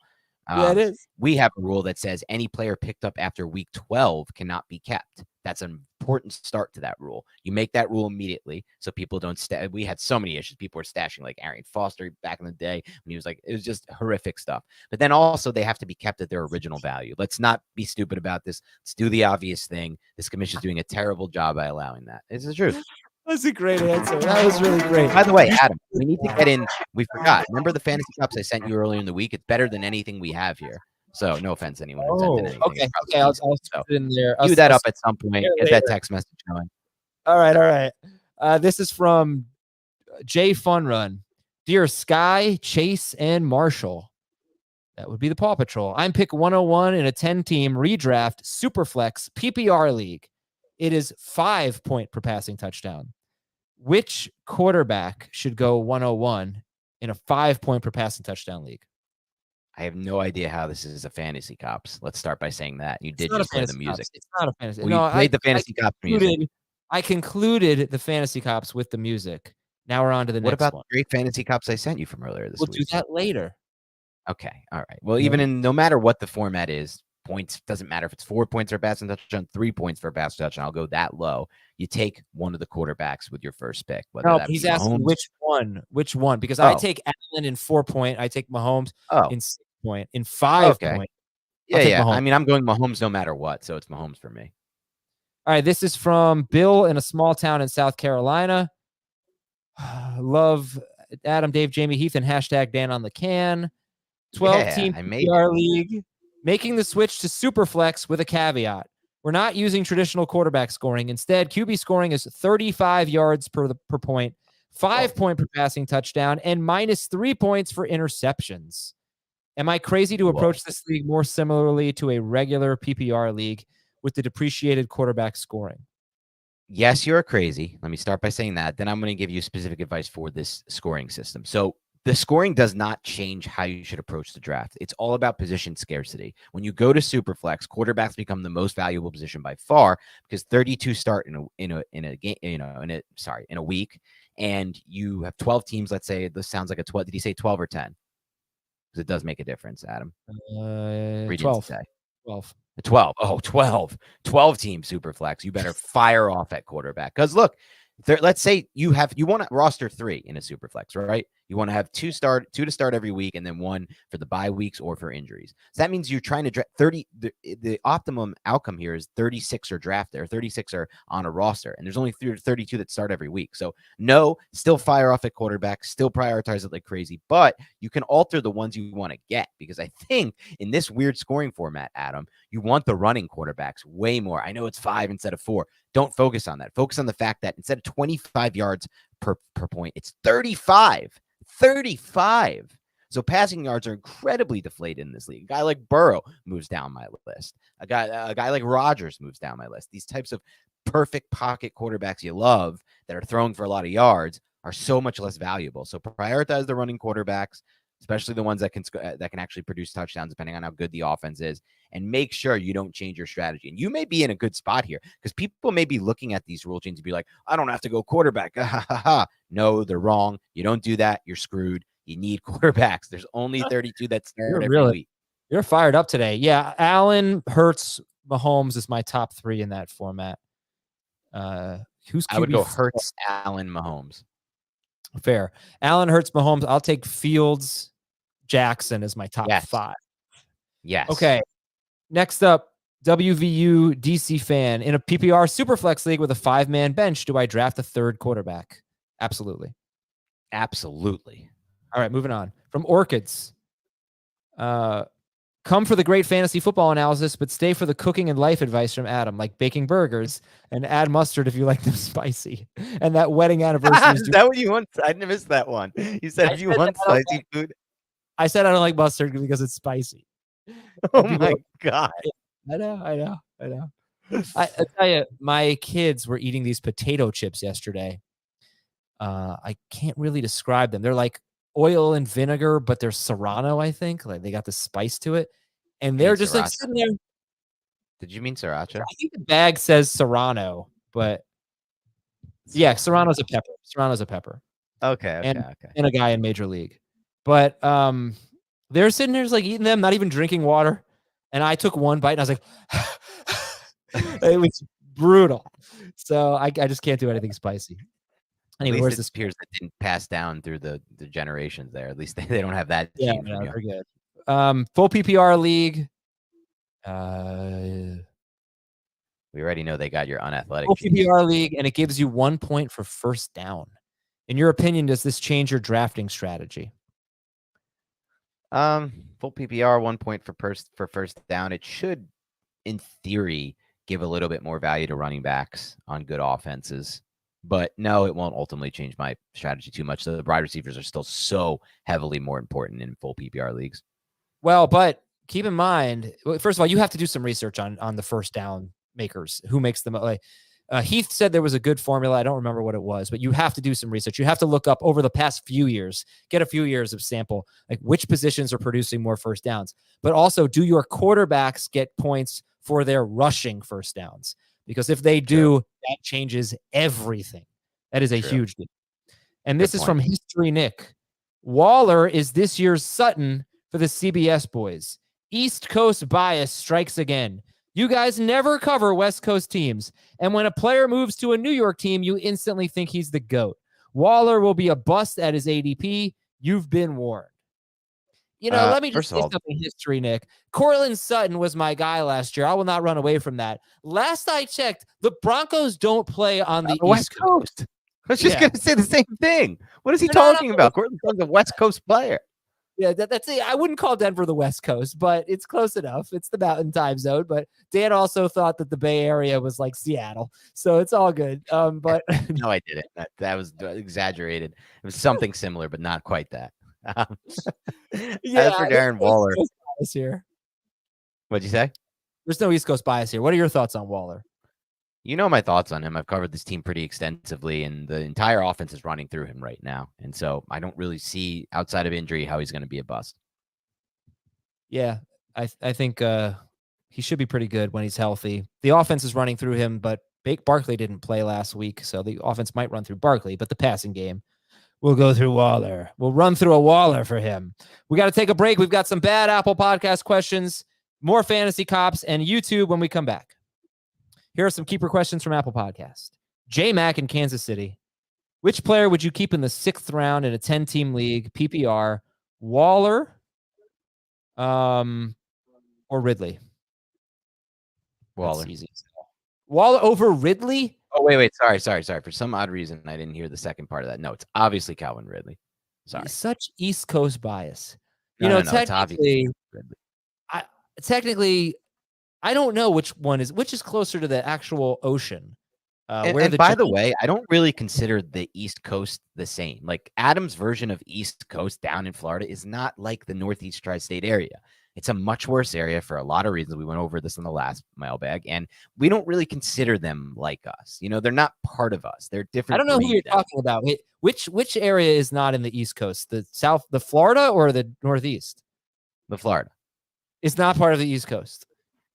Yeah, it is. We have a rule that says any player picked up after week 12 cannot be kept. That's an important start to that rule. You make that rule immediately so people don't we had so many issues. People were stashing like Arian Foster back in the day when he was like, it was just horrific stuff. But then also they have to be kept at their original value. Let's not be stupid about this. Let's do the obvious thing. This commission is doing a terrible job by allowing that. It's the truth. That's a great answer. That was really great. By the way, Adam, we need to get in. We forgot. Remember the fantasy cups I sent you earlier in the week? It's better than anything we have here. So no offense to anyone who sent in anything. Okay. I'll put it in there. Do that up at some point. Get that text message going. All right. This is from Jay Funrun. Dear Sky, Chase, and Marshall. That would be the Paw Patrol. I'm pick 101 in a 10-team redraft Superflex PPR league. It is 5 point per passing touchdown. Which quarterback should go 101 in a 5 point per passing touchdown league? I have no idea how this is a fantasy cops. Let's start by saying that. You did just play the music. It's not a fantasy. Well, you played the fantasy cops music. I concluded the fantasy cops with the music. Now we're on to the next one. What about the great fantasy cops I sent you from earlier this week? We'll do that later. Okay. All right. Well, even in no matter what the format is, points doesn't matter if it's 4 points for a passing touchdown, 3 points for a passing touchdown. I'll go that low. You take one of the quarterbacks with your first pick. No, he's asking which one. Which one? Because I take Allen in 4 point. I take Mahomes in 6 point. In 5 point. Yeah. Mahomes. I mean, I'm going Mahomes no matter what, so it's Mahomes for me. All right. This is from Bill in a small town in South Carolina. Love Adam, Dave, Jamie, Heath, and hashtag Dan on the can. 12-team PPR league. Making the switch to Superflex with a caveat. We're not using traditional quarterback scoring. Instead, QB scoring is 35 yards per point, 5 point per passing touchdown, and -3 points for interceptions. Am I crazy to approach this league more similarly to a regular PPR league with the depreciated quarterback scoring? Yes, you're crazy. Let me start by saying that. Then I'm going to give you specific advice for this scoring system. So the scoring does not change how you should approach the draft. It's all about position scarcity. When you go to Superflex, quarterbacks become the most valuable position by far because 32 start in a game, in a week, and you have 12 teams. Let's say this sounds like a 12. Did he say 12 or 10? Because it does make a difference, Adam. 12. 12. 12. Oh, 12. 12 team Superflex. You better fire off at quarterback. Because look, let's say you want to roster 3 in a Superflex, right? You want to have two to start every week and then 1 for the bye weeks or for injuries. So that means you're trying to draft 30. The optimum outcome here is 36 are drafted or 36 are on a roster. And there's only 32 that start every week. So no, still fire off at quarterback, still prioritize it like crazy, but you can alter the ones you want to get because I think in this weird scoring format, Adam, you want the running quarterbacks way more. I know it's 5 instead of 4. Don't focus on that. Focus on the fact that instead of 25 yards per point, it's 35. 35. So passing yards are incredibly deflated in this league. A guy like Burrow moves down my list. A guy like Rodgers moves down my list. These types of perfect pocket quarterbacks you love that are throwing for a lot of yards are so much less valuable. So prioritize the running quarterbacks, especially the ones that can actually produce touchdowns depending on how good the offense is, and make sure you don't change your strategy. And you may be in a good spot here because people may be looking at these rule changes and be like, I don't have to go quarterback. No, they're wrong. You don't do that. You're screwed. You need quarterbacks. There's only 32 that start every week. You're fired up today. Yeah, Allen, Hurts, Mahomes is my top 3 in that format. Who's QB? I would go Hurts, Allen, Mahomes. Fair. Allen, Hurts, Mahomes. I'll take Fields, Jackson as my top Yes. 5. Yes. Okay. Next up, WVU DC fan. In a PPR Superflex league with a 5-man bench, do I draft a third quarterback? Absolutely. Absolutely. All right, moving on. From Orchids. Come for the great fantasy football analysis, but stay for the cooking and life advice from Adam, like baking burgers and add mustard if you like them spicy. And that wedding anniversary. Is that what you want? I missed that one. You said if you want spicy food. I said I don't like mustard because it's spicy. Oh my God. I know. I tell you, my kids were eating these potato chips yesterday. I can't really describe them. They're like oil and vinegar, but they're Serrano, I think. Like they got the spice to it. And they're just like sitting there. Did you mean sriracha? I think the bag says Serrano, but yeah, Serrano's a pepper. Serrano's a pepper. Okay. And a guy in Major League. But they're sitting there just like eating them, not even drinking water. And I took one bite and I was like, it was brutal. So I just can't do anything spicy. Anyway, where's this appears that didn't pass down through the generations there. At least they don't have that. Yeah, no, they're good. Full PPR league. We already know they got your unathletic. Full PPR league, and it gives you 1 point for first down. In your opinion, does this change your drafting strategy? Full PPR, 1 point for first down. It should, in theory, give a little bit more value to running backs on good offenses. But no, it won't ultimately change my strategy too much. The wide receivers are still so heavily more important in full PPR leagues. Well, but keep in mind, first of all, you have to do some research on the first down makers. Who makes them? Like Heath said there was a good formula. I don't remember what it was, but you have to do some research. You have to look up over the past few years, get a few years of sample, like which positions are producing more first downs. But also, do your quarterbacks get points for their rushing first downs? Because if they do, that changes everything. That is a huge deal. And this is from History Nick. Waller is this year's Sutton for the CBS boys. East Coast bias strikes again. You guys never cover West Coast teams. And when a player moves to a New York team, you instantly think he's the GOAT. Waller will be a bust at his ADP. You've been warned. You know, let me just say something, History Nick. Cortland Sutton was my guy last year. I will not run away from that. Last I checked, the Broncos don't play on the West Coast. I was just going to say the same thing. What is he talking about? Cortland Sutton's a West Coast player. Yeah, that's it. I wouldn't call Denver the West Coast, but it's close enough. It's the Mountain Time Zone. But Dan also thought that the Bay Area was like Seattle, so it's all good. But no, I didn't. That was exaggerated. It was something similar, but not quite that. Yeah, as for Darren Waller, here. What'd you say? There's no East Coast bias here. What are your thoughts on Waller? You know my thoughts on him. I've covered this team pretty extensively, and the entire offense is running through him right now. And so I don't really see, outside of injury, how he's going to be a bust. Yeah, I think he should be pretty good when he's healthy. The offense is running through him, but Barkley didn't play last week, so the offense might run through Barkley, but the passing game will go through Waller. We'll run through a Waller for him. We got to take a break. We've got some bad Apple Podcast questions, more Fantasy Cops, and YouTube when we come back. Here are some keeper questions from Apple Podcast. J Mac in Kansas City. Which player would you keep in the 6th round in a 10-team league, PPR? Waller or Ridley? Waller. That's easy. Waller over Ridley? Oh, wait. Sorry. For some odd reason, I didn't hear the second part of that. No, it's obviously Calvin Ridley. Sorry. Such East Coast bias. No, technically, I don't know which is closer to the actual ocean. And by the way, I don't really consider the East Coast the same. Like Adam's version of East Coast down in Florida is not like the Northeast tri-state area. It's a much worse area for a lot of reasons. We went over this in the last mailbag, and we don't really consider them like us. You know, they're not part of us. They're different. I don't know who you're talking about. Which area is not in the East Coast? The South, the Florida, or the Northeast? The Florida is not part of the East Coast.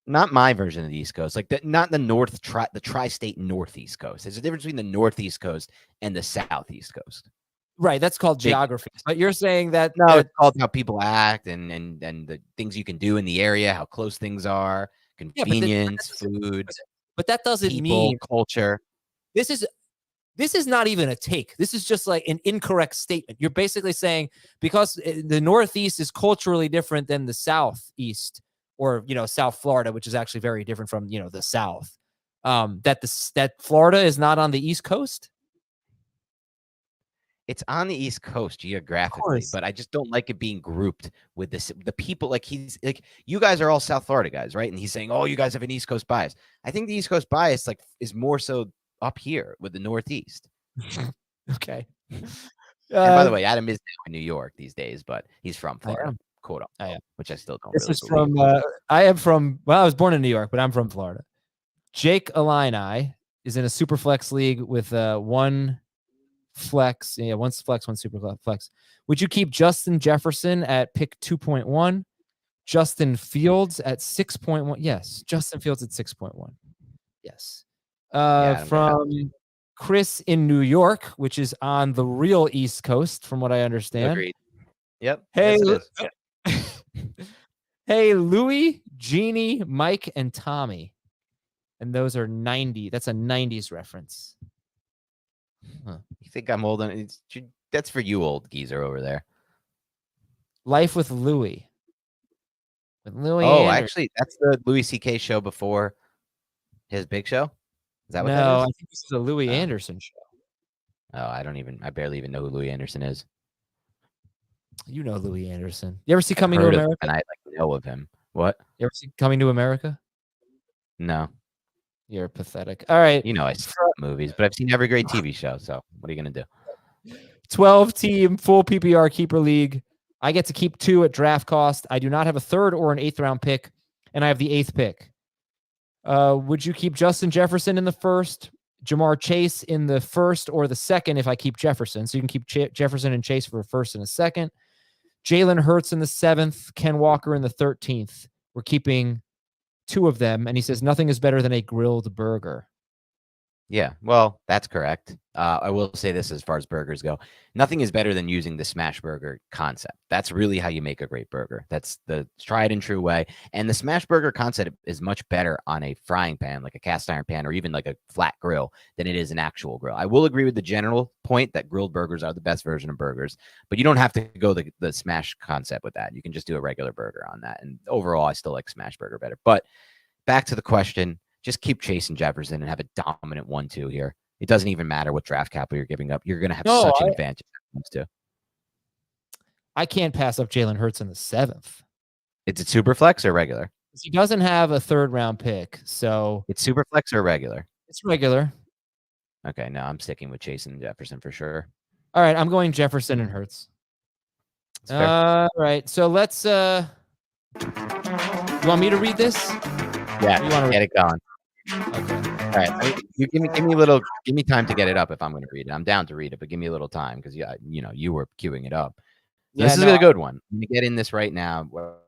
Not my version of the East Coast, like not the the tri-state Northeast Coast. There's a difference between the Northeast Coast and the Southeast Coast. Right, that's called geography. But you're saying that it's called how people act and the things you can do in the area, how close things are, convenience, food. But that doesn't people, mean culture. This is This is not even a take. This is just like an incorrect statement. You're basically saying because the Northeast is culturally different than the Southeast or, South Florida, which is actually very different from, the South, that Florida is not on the East Coast. It's on the East Coast geographically, but I just don't like it being grouped with the people. Like you guys are all South Florida guys, right? And he's saying, oh, you guys have an East Coast bias. I think the East Coast bias is more so up here with the Northeast. Okay. And by the way, Adam is now in New York these days, but he's from Florida, quote unquote, which I still don't. This really is from. I am from. Well, I was born in New York, but I'm from Florida. Jake Illini is in a Superflex league with one flex. Yeah, one flex, one Superflex. Would you keep Justin Jefferson at pick 2.1? Justin Fields at 6.1? Yes, Justin Fields at 6.1. Yes. From Chris in New York, which is on the real East Coast, from what I understand. Agreed. Yep. Hey, hey, Louie, Jeannie, Mike, and Tommy. And those are 90. That's a 90s reference. Huh. You think I'm old? That's for you, old geezer over there. Life with Louie. With Louie. Oh, actually, that's the Louis C.K. show before his big show. Is that what that is? No, I think this is a Louis Anderson show. Oh, I barely even know who Louis Anderson is. You know Louis Anderson. You ever see Coming to America? And I know of him. What? You ever see Coming to America? No. You're pathetic. All right. I see movies, but I've seen every great TV show. So what are you going to do? 12-team full PPR keeper league. I get to keep 2 at draft cost. I do not have a 3rd or an 8th round pick, and I have the 8th pick. Would you keep Justin Jefferson in the 1st, Jamar Chase in the 1st or the 2nd if I keep Jefferson? So you can keep Jefferson and Chase for a 1st and a 2nd. Jalen Hurts in the 7th, Ken Walker in the 13th. We're keeping 2 of them, and he says nothing is better than a grilled burger. Yeah, well, that's correct. I will say this as far as burgers go. Nothing is better than using the smash burger concept. That's really how you make a great burger. That's the tried and true way. And the smash burger concept is much better on a frying pan, like a cast iron pan, or even like a flat grill than it is an actual grill. I will agree with the general point that grilled burgers are the best version of burgers, but you don't have to go the smash concept with that. You can just do a regular burger on that. And overall, I still like smash burger better. But back to the question. Just keep chasing Jefferson and have a dominant 1-2 here. It doesn't even matter what draft capital you're giving up. You're going to have such an advantage. I can't pass up Jalen Hurts in the 7th. Is it super flex or regular? He doesn't have a 3rd round pick, so it's super flex or regular. It's regular. Okay, no, I'm sticking with Chase and Jefferson for sure. All right, I'm going Jefferson and Hurts. All right, so let's. You want me to read this? Yeah, you want to get it going. Okay. All right. You give me time to get it up if I'm going to read it. I'm down to read it, but give me a little time because you were queuing it up. Yeah, this is a good one. I'm going to get in this right now. What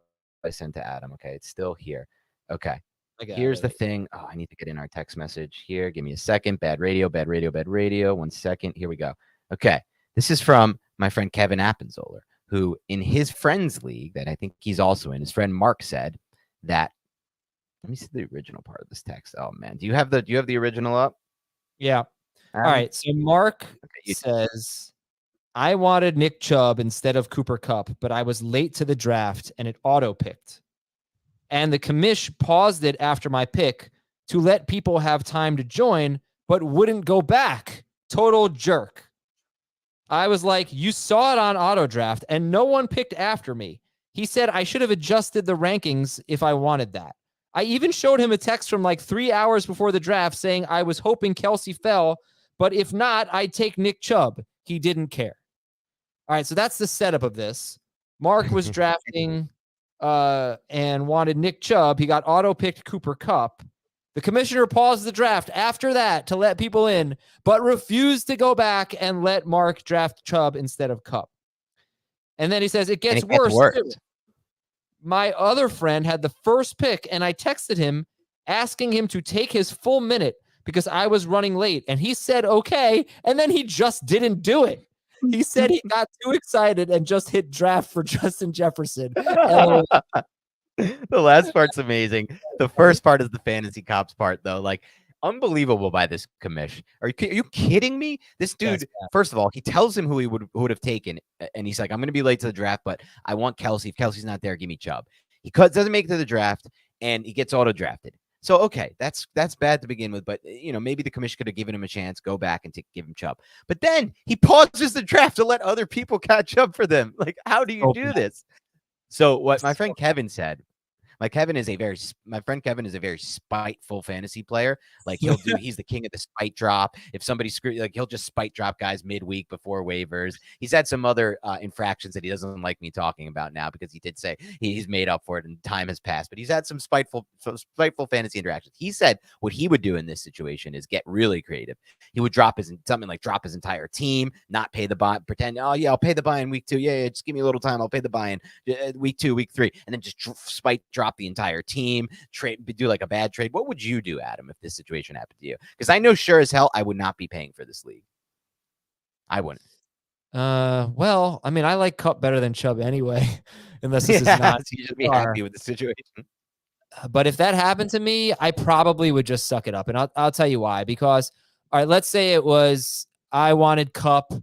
I sent to Adam. Okay, it's still here. Okay. Here's the thing. Oh, I need to get in our text message here. Give me a second. Bad radio. 1 second. Here we go. Okay. This is from my friend Kevin Appenzoller, who in his friends league that I think he's also in, his friend Mark said that. Let me see the original part of this text. Oh man, do you have the original up? Yeah. All right. So Mark says, I wanted Nick Chubb instead of Cooper Kupp, but I was late to the draft and it auto picked. And the commish paused it after my pick to let people have time to join, but wouldn't go back. Total jerk. I was like, you saw it on auto draft and no one picked after me. He said I should have adjusted the rankings if I wanted that. I even showed him a text from like 3 hours before the draft saying I was hoping Kelsey fell, but if not, I'd take Nick Chubb. He didn't care. All right, so that's the setup of this. Mark was drafting and wanted Nick Chubb. He got auto-picked Cooper Kupp. The commissioner paused the draft after that to let people in, but refused to go back and let Mark draft Chubb instead of Kupp. And then he says, it gets worse. Too. My other friend had the first pick, and I texted him asking him to take his full minute because I was running late. And he said, okay. And then he just didn't do it. He said he got too excited and just hit draft for Justin Jefferson. The last part's amazing. The first part is the fantasy cops part, though. Like, Unbelievable by this commish. Are you kidding me? This dude, first of all, he tells him who he would have taken, and he's like, I'm going to be late to the draft, but I want Kelsey. If Kelsey's not there, give me Chubb. He doesn't make it to the draft, and he gets auto-drafted. So, okay, that's bad to begin with, but, maybe the commission could have given him a chance, go back and give him Chubb. But then he pauses the draft to let other people catch up for them. Like, how do you do this? So what my friend Kevin said, my friend Kevin is a very spiteful fantasy player. Like he's the king of the spite drop. If somebody he'll just spite drop guys midweek before waivers. He's had some other infractions that he doesn't like me talking about now because he did say he's made up for it and time has passed. But he's had some spiteful fantasy interactions. He said what he would do in this situation is get really creative. He would drop his entire team, not pay the buy, pretend, oh yeah, I'll pay the buy in week 2. Yeah, just give me a little time. I'll pay the buy in week 2, week 3, and then just spite drop the entire team, do like a bad trade. What would you do, Adam, if this situation happened to you? Because I know sure as hell I would not be paying for this league. I wouldn't. Well, I mean, I like Kupp better than Chubb anyway, unless this is not. You should be happy with the situation. But if that happened to me, I probably would just suck it up, and I'll tell you why. Because all right, let's say it was I wanted Kupp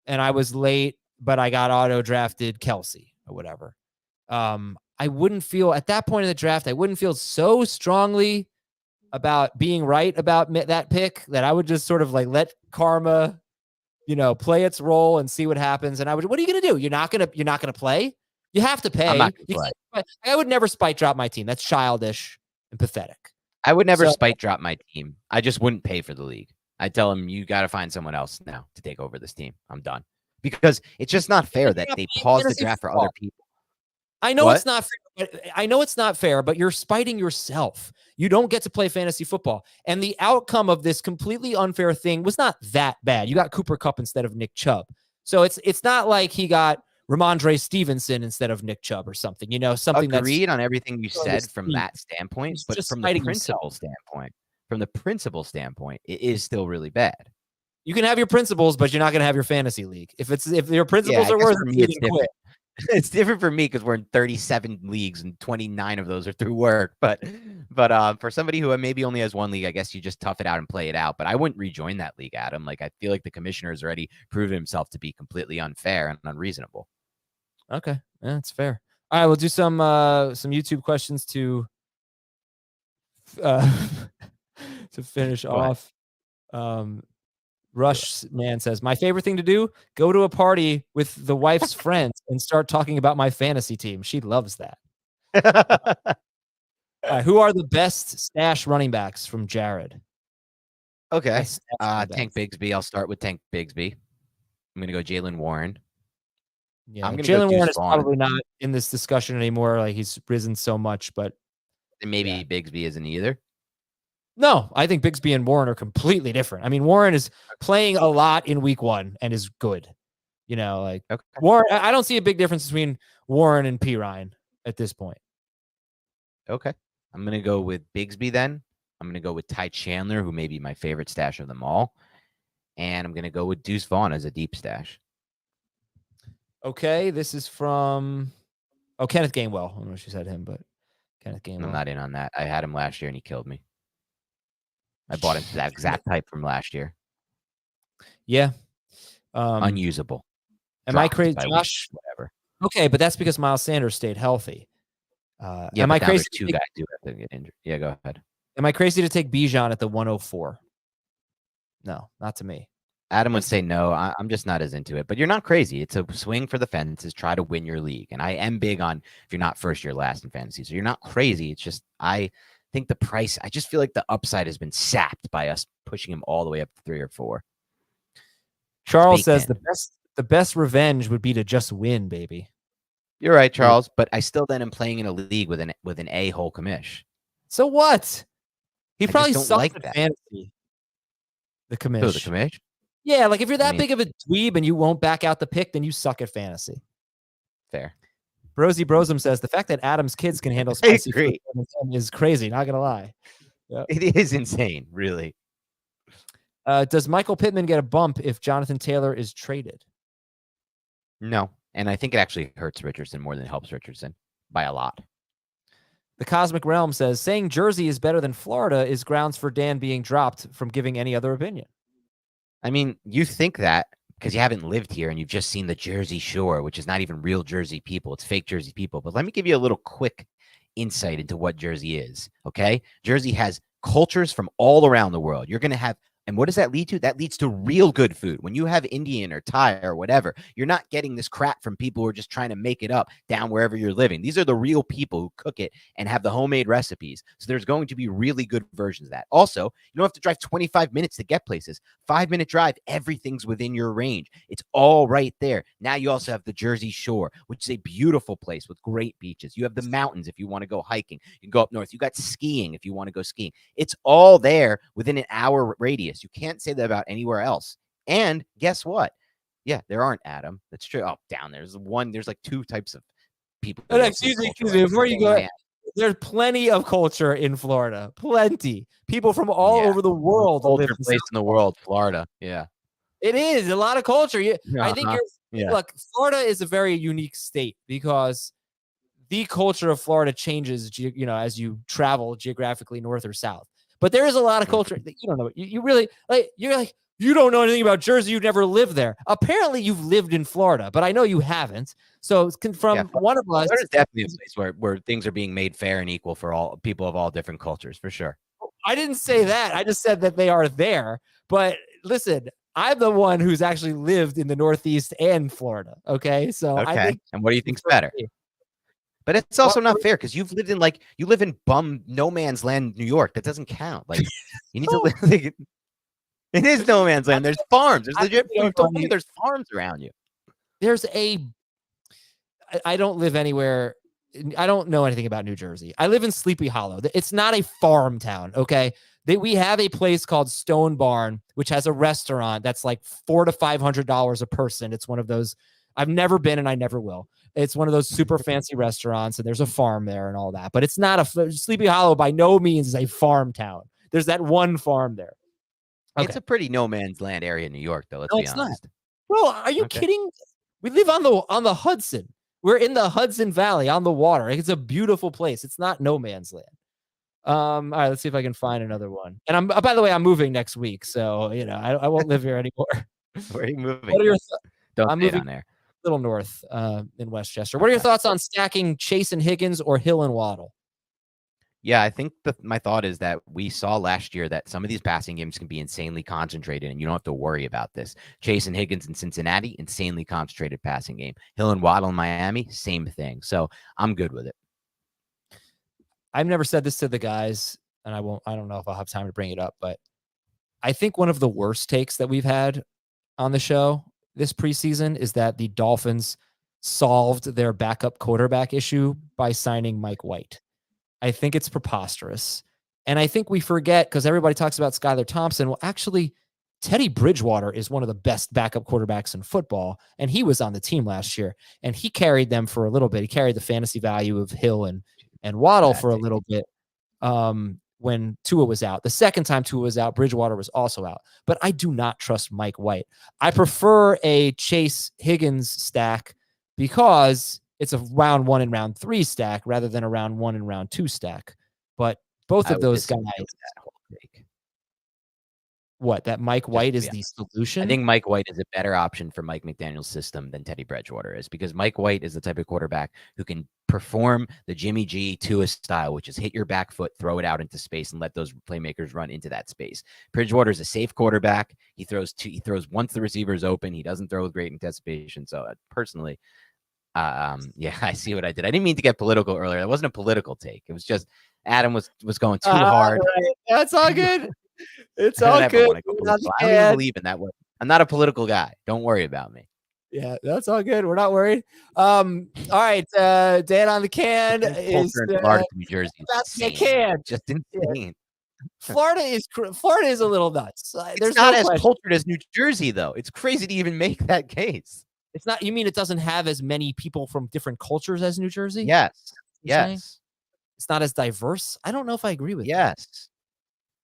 and I was late, but I got auto drafted Kelsey or whatever. I wouldn't feel at that point in the draft, I wouldn't feel so strongly about being right about that pick that I would just sort of like let karma, play its role and see what happens. And what are you going to do? You're not going to play. You have to pay. I'm not gonna play. I would never spite drop my team. That's childish and pathetic. I would never spite drop my team. I just wouldn't pay for the league. I'd tell him, you got to find someone else now to take over this team. I'm done. Because it's just not fair that they pause the draft for other people. I know it's not fair. I know it's not fair, but you're spiting yourself. You don't get to play fantasy football. And the outcome of this completely unfair thing was not that bad. You got Cooper Kupp instead of Nick Chubb. So it's not like he got Ramondre Stevenson instead of Nick Chubb or something, something that's agreed on everything you said from that standpoint, but from the principle standpoint, it is still really bad. You can have your principles, but you're not going to have your fantasy league. If your principles are worth it, quit. It's different for me because we're in 37 leagues and 29 of those are through work. But for somebody who maybe only has one league, I guess you just tough it out and play it out. But I wouldn't rejoin that league, Adam. Like, I feel like the commissioner has already proven himself to be completely unfair and unreasonable. Okay, yeah, that's fair. All right, we'll do some YouTube questions to finish off. Rush Man says, my favorite thing to do, go to a party with the wife's friends and start talking about my fantasy team. She loves that. Who are the best stash running backs from Jared? Okay. Tank Bigsby. I'll start with Tank Bigsby. I'm going to go Jalen Warren. Yeah, Jalen Warren is probably not in this discussion anymore. Like, he's risen so much, but maybe Bigsby isn't either. No, I think Bigsby and Warren are completely different. I mean, Warren is playing a lot in week 1 and is good. Okay. Warren, I don't see a big difference between Warren and P. Ryan at this point. Okay. I'm going to go with Bigsby then. I'm going to go with Ty Chandler, who may be my favorite stash of them all. And I'm going to go with Deuce Vaughn as a deep stash. Okay. This is from Kenneth Gainwell. I don't know if she said him, but Kenneth Gainwell. I'm not in on that. I had him last year and he killed me. I bought that exact type from last year. Yeah. Unusable. Am I crazy, Josh? Whatever. Okay, but that's because Miles Sanders stayed healthy. Am I crazy? Two guys do have to get injured. Yeah, go ahead. Am I crazy to take Bijan at the 104? No, not to me. Adam would say no. I'm just not as into it. But you're not crazy. It's a swing for the fences. Try to win your league. And I am big on if you're not first, you're last in fantasy. So you're not crazy. It's just I think the price, I just feel like the upside has been sapped by us pushing him all the way up to 3 or 4. Charles says the best revenge would be to just win, baby. You're right, Charles, but I still then am playing in a league with an a-hole commish. So what? He probably sucks like at that. Fantasy. The commish. Who, the commish? Yeah, like if you're that big of a dweeb and you won't back out the pick, then you suck at fantasy. Fair. Brosy Brosum says the fact that Adam's kids can handle spicy food is crazy. Not gonna lie. Yep. It is insane, really. Does Michael Pittman get a bump if Jonathan Taylor is traded? No, and I think it actually hurts Richardson more than it helps Richardson by a lot. The Cosmic Realm says, saying Jersey is better than Florida is grounds for Dan being dropped from giving any other opinion. I mean, you think that because you haven't lived here and you've just seen the Jersey Shore, which is not even real Jersey people. It's fake Jersey people. But let me give you a little quick insight into what Jersey is, okay? Jersey has cultures from all around the world. You're going to have, and what does that lead to? That leads to real good food. When you have Indian or Thai or whatever, you're not getting this crap from people who are just trying to make it up down wherever you're living. These are the real people who cook it and have the homemade recipes. So there's going to be really good versions of that. Also, you don't have to drive 25 minutes to get places. 5-minute drive, everything's within your range. It's all right there. Now you also have the Jersey Shore, which is a beautiful place with great beaches. You have the mountains if you want to go hiking. You can go up north. You got skiing if you want to go skiing. It's all there within an hour radius. You can't say that about anywhere else. And guess what? Yeah, there aren't, Adam. That's true. Oh, down there's like 2 types of people. Excuse me. Before you go, there's plenty of culture in Florida. Plenty. People from all over the world live in place in the world, Florida. Yeah. It is a lot of culture. I think look, Florida is a very unique state because the culture of Florida changes, as you travel geographically north or south. But there is a lot of culture that you don't know. You really like. You're like, you don't know anything about Jersey. You've never lived there. Apparently, you've lived in Florida, but I know you haven't. So from one of us, there's definitely a place where things are being made fair and equal for all people of all different cultures, for sure. I didn't say that. I just said that they are there. But listen, I'm the one who's actually lived in the Northeast and Florida. Okay, so I think. And what do you think's better? But it's also not fair because you live in bum no man's land, New York. That doesn't count. Like you need to live. Like, it is no man's land. There's farms. There's legit. There's farms around you. I don't live anywhere. I don't know anything about New Jersey. I live in Sleepy Hollow. It's not a farm town. Okay. We have a place called Stone Barn, which has a restaurant that's like $400 to $500 a person. It's one of those. I've never been and I never will. It's one of those super fancy restaurants, and there's a farm there and all that. But it's not Sleepy Hollow by no means is a farm town. There's that one farm there. Okay. It's a pretty no man's land area in New York, though. Let's be honest. Not. Bro, are you kidding? We live on the Hudson. We're in the Hudson Valley on the water. It's a beautiful place. It's not no man's land. All right, let's see if I can find another one. And by the way, I'm moving next week, so I won't live here anymore. Where are you moving? What are your I'm moving down there. Little north in Westchester. What are your thoughts on stacking Chase and Higgins or Hill and Waddle? Yeah, I think my thought is that we saw last year that some of these passing games can be insanely concentrated, and you don't have to worry about this. Chase and Higgins in Cincinnati, insanely concentrated passing game. Hill and Waddle in Miami, same thing. So I'm good with it. I've never said this to the guys, and I don't know if I'll have time to bring it up, but I think one of the worst takes that we've had on the show this preseason is that the Dolphins solved their backup quarterback issue by signing Mike White. I think it's preposterous. And I think we forget because everybody talks about Skylar Thompson. Well, actually, Teddy Bridgewater is one of the best backup quarterbacks in football. And he was on the team last year. And he carried them for a little bit. He carried the fantasy value of Hill and Waddle for a little bit when Tua was out. The second time Tua was out, Bridgewater was also out. But I do not trust Mike White. I prefer a Chase Higgins stack because it's a round 1 and round 3 stack rather than a round 1 and round 2 stack. But both of those guys. That Mike White is the solution? I think Mike White is a better option for Mike McDaniel's system than Teddy Bridgewater is because Mike White is the type of quarterback who can perform the Jimmy G Tua style, which is hit your back foot, throw it out into space, and let those playmakers run into that space. Bridgewater is a safe quarterback. He throws once the receiver is open. He doesn't throw with great anticipation. So personally, I see what I did. I didn't mean to get political earlier. That wasn't a political take. It was just Adam was going too hard. Right. That's all good. It's all good. I don't even believe in that way. I'm not a political guy. Don't worry about me. Yeah, that's all good. We're not worried. All right. Dan on the can is Florida, New Jersey. That's the can. Just insane. Florida is a little nuts. There's not as cultured as New Jersey, though. It's crazy to even make that case. It's not. You mean it doesn't have as many people from different cultures as New Jersey? Yes. Yes. It's not as diverse. I don't know if I agree with that. Yes.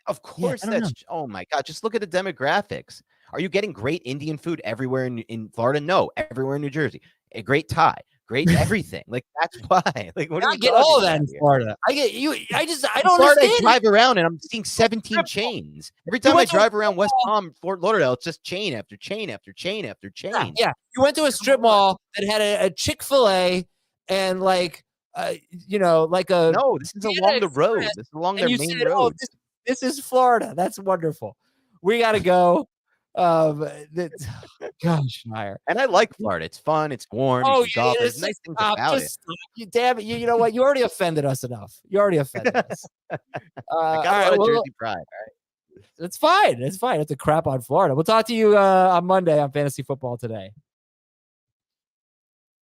Of course. Oh my God. Just look at the demographics. Are you getting great Indian food everywhere in Florida? No. Everywhere in New Jersey. A great Thai, great everything. Like that's why. Like what are I we get all of talking that about in here? Florida. I get you. I In don't Florida, I understand. drive around and I'm seeing 17 chains. Every time I went to a drive around West Palm, Fort Lauderdale, it's just chain after chain after chain after chain. Yeah. You went to a strip mall that had a Chick-fil-A and like, like a. No, this is along the road. This is along their And you main said, road. this is Florida. That's wonderful. We got to go. Gosh, Meyer. And I like Florida. It's fun. It's warm. Oh, You can golf. There's nice things about it. Stop. You damn it. You know what? You already offended us enough. You already offended us. I All got a right, lot of well, Jersey pride. All right. it's fine. It's fine. It's a crap on Florida. We'll talk to you on Monday on Fantasy Football Today.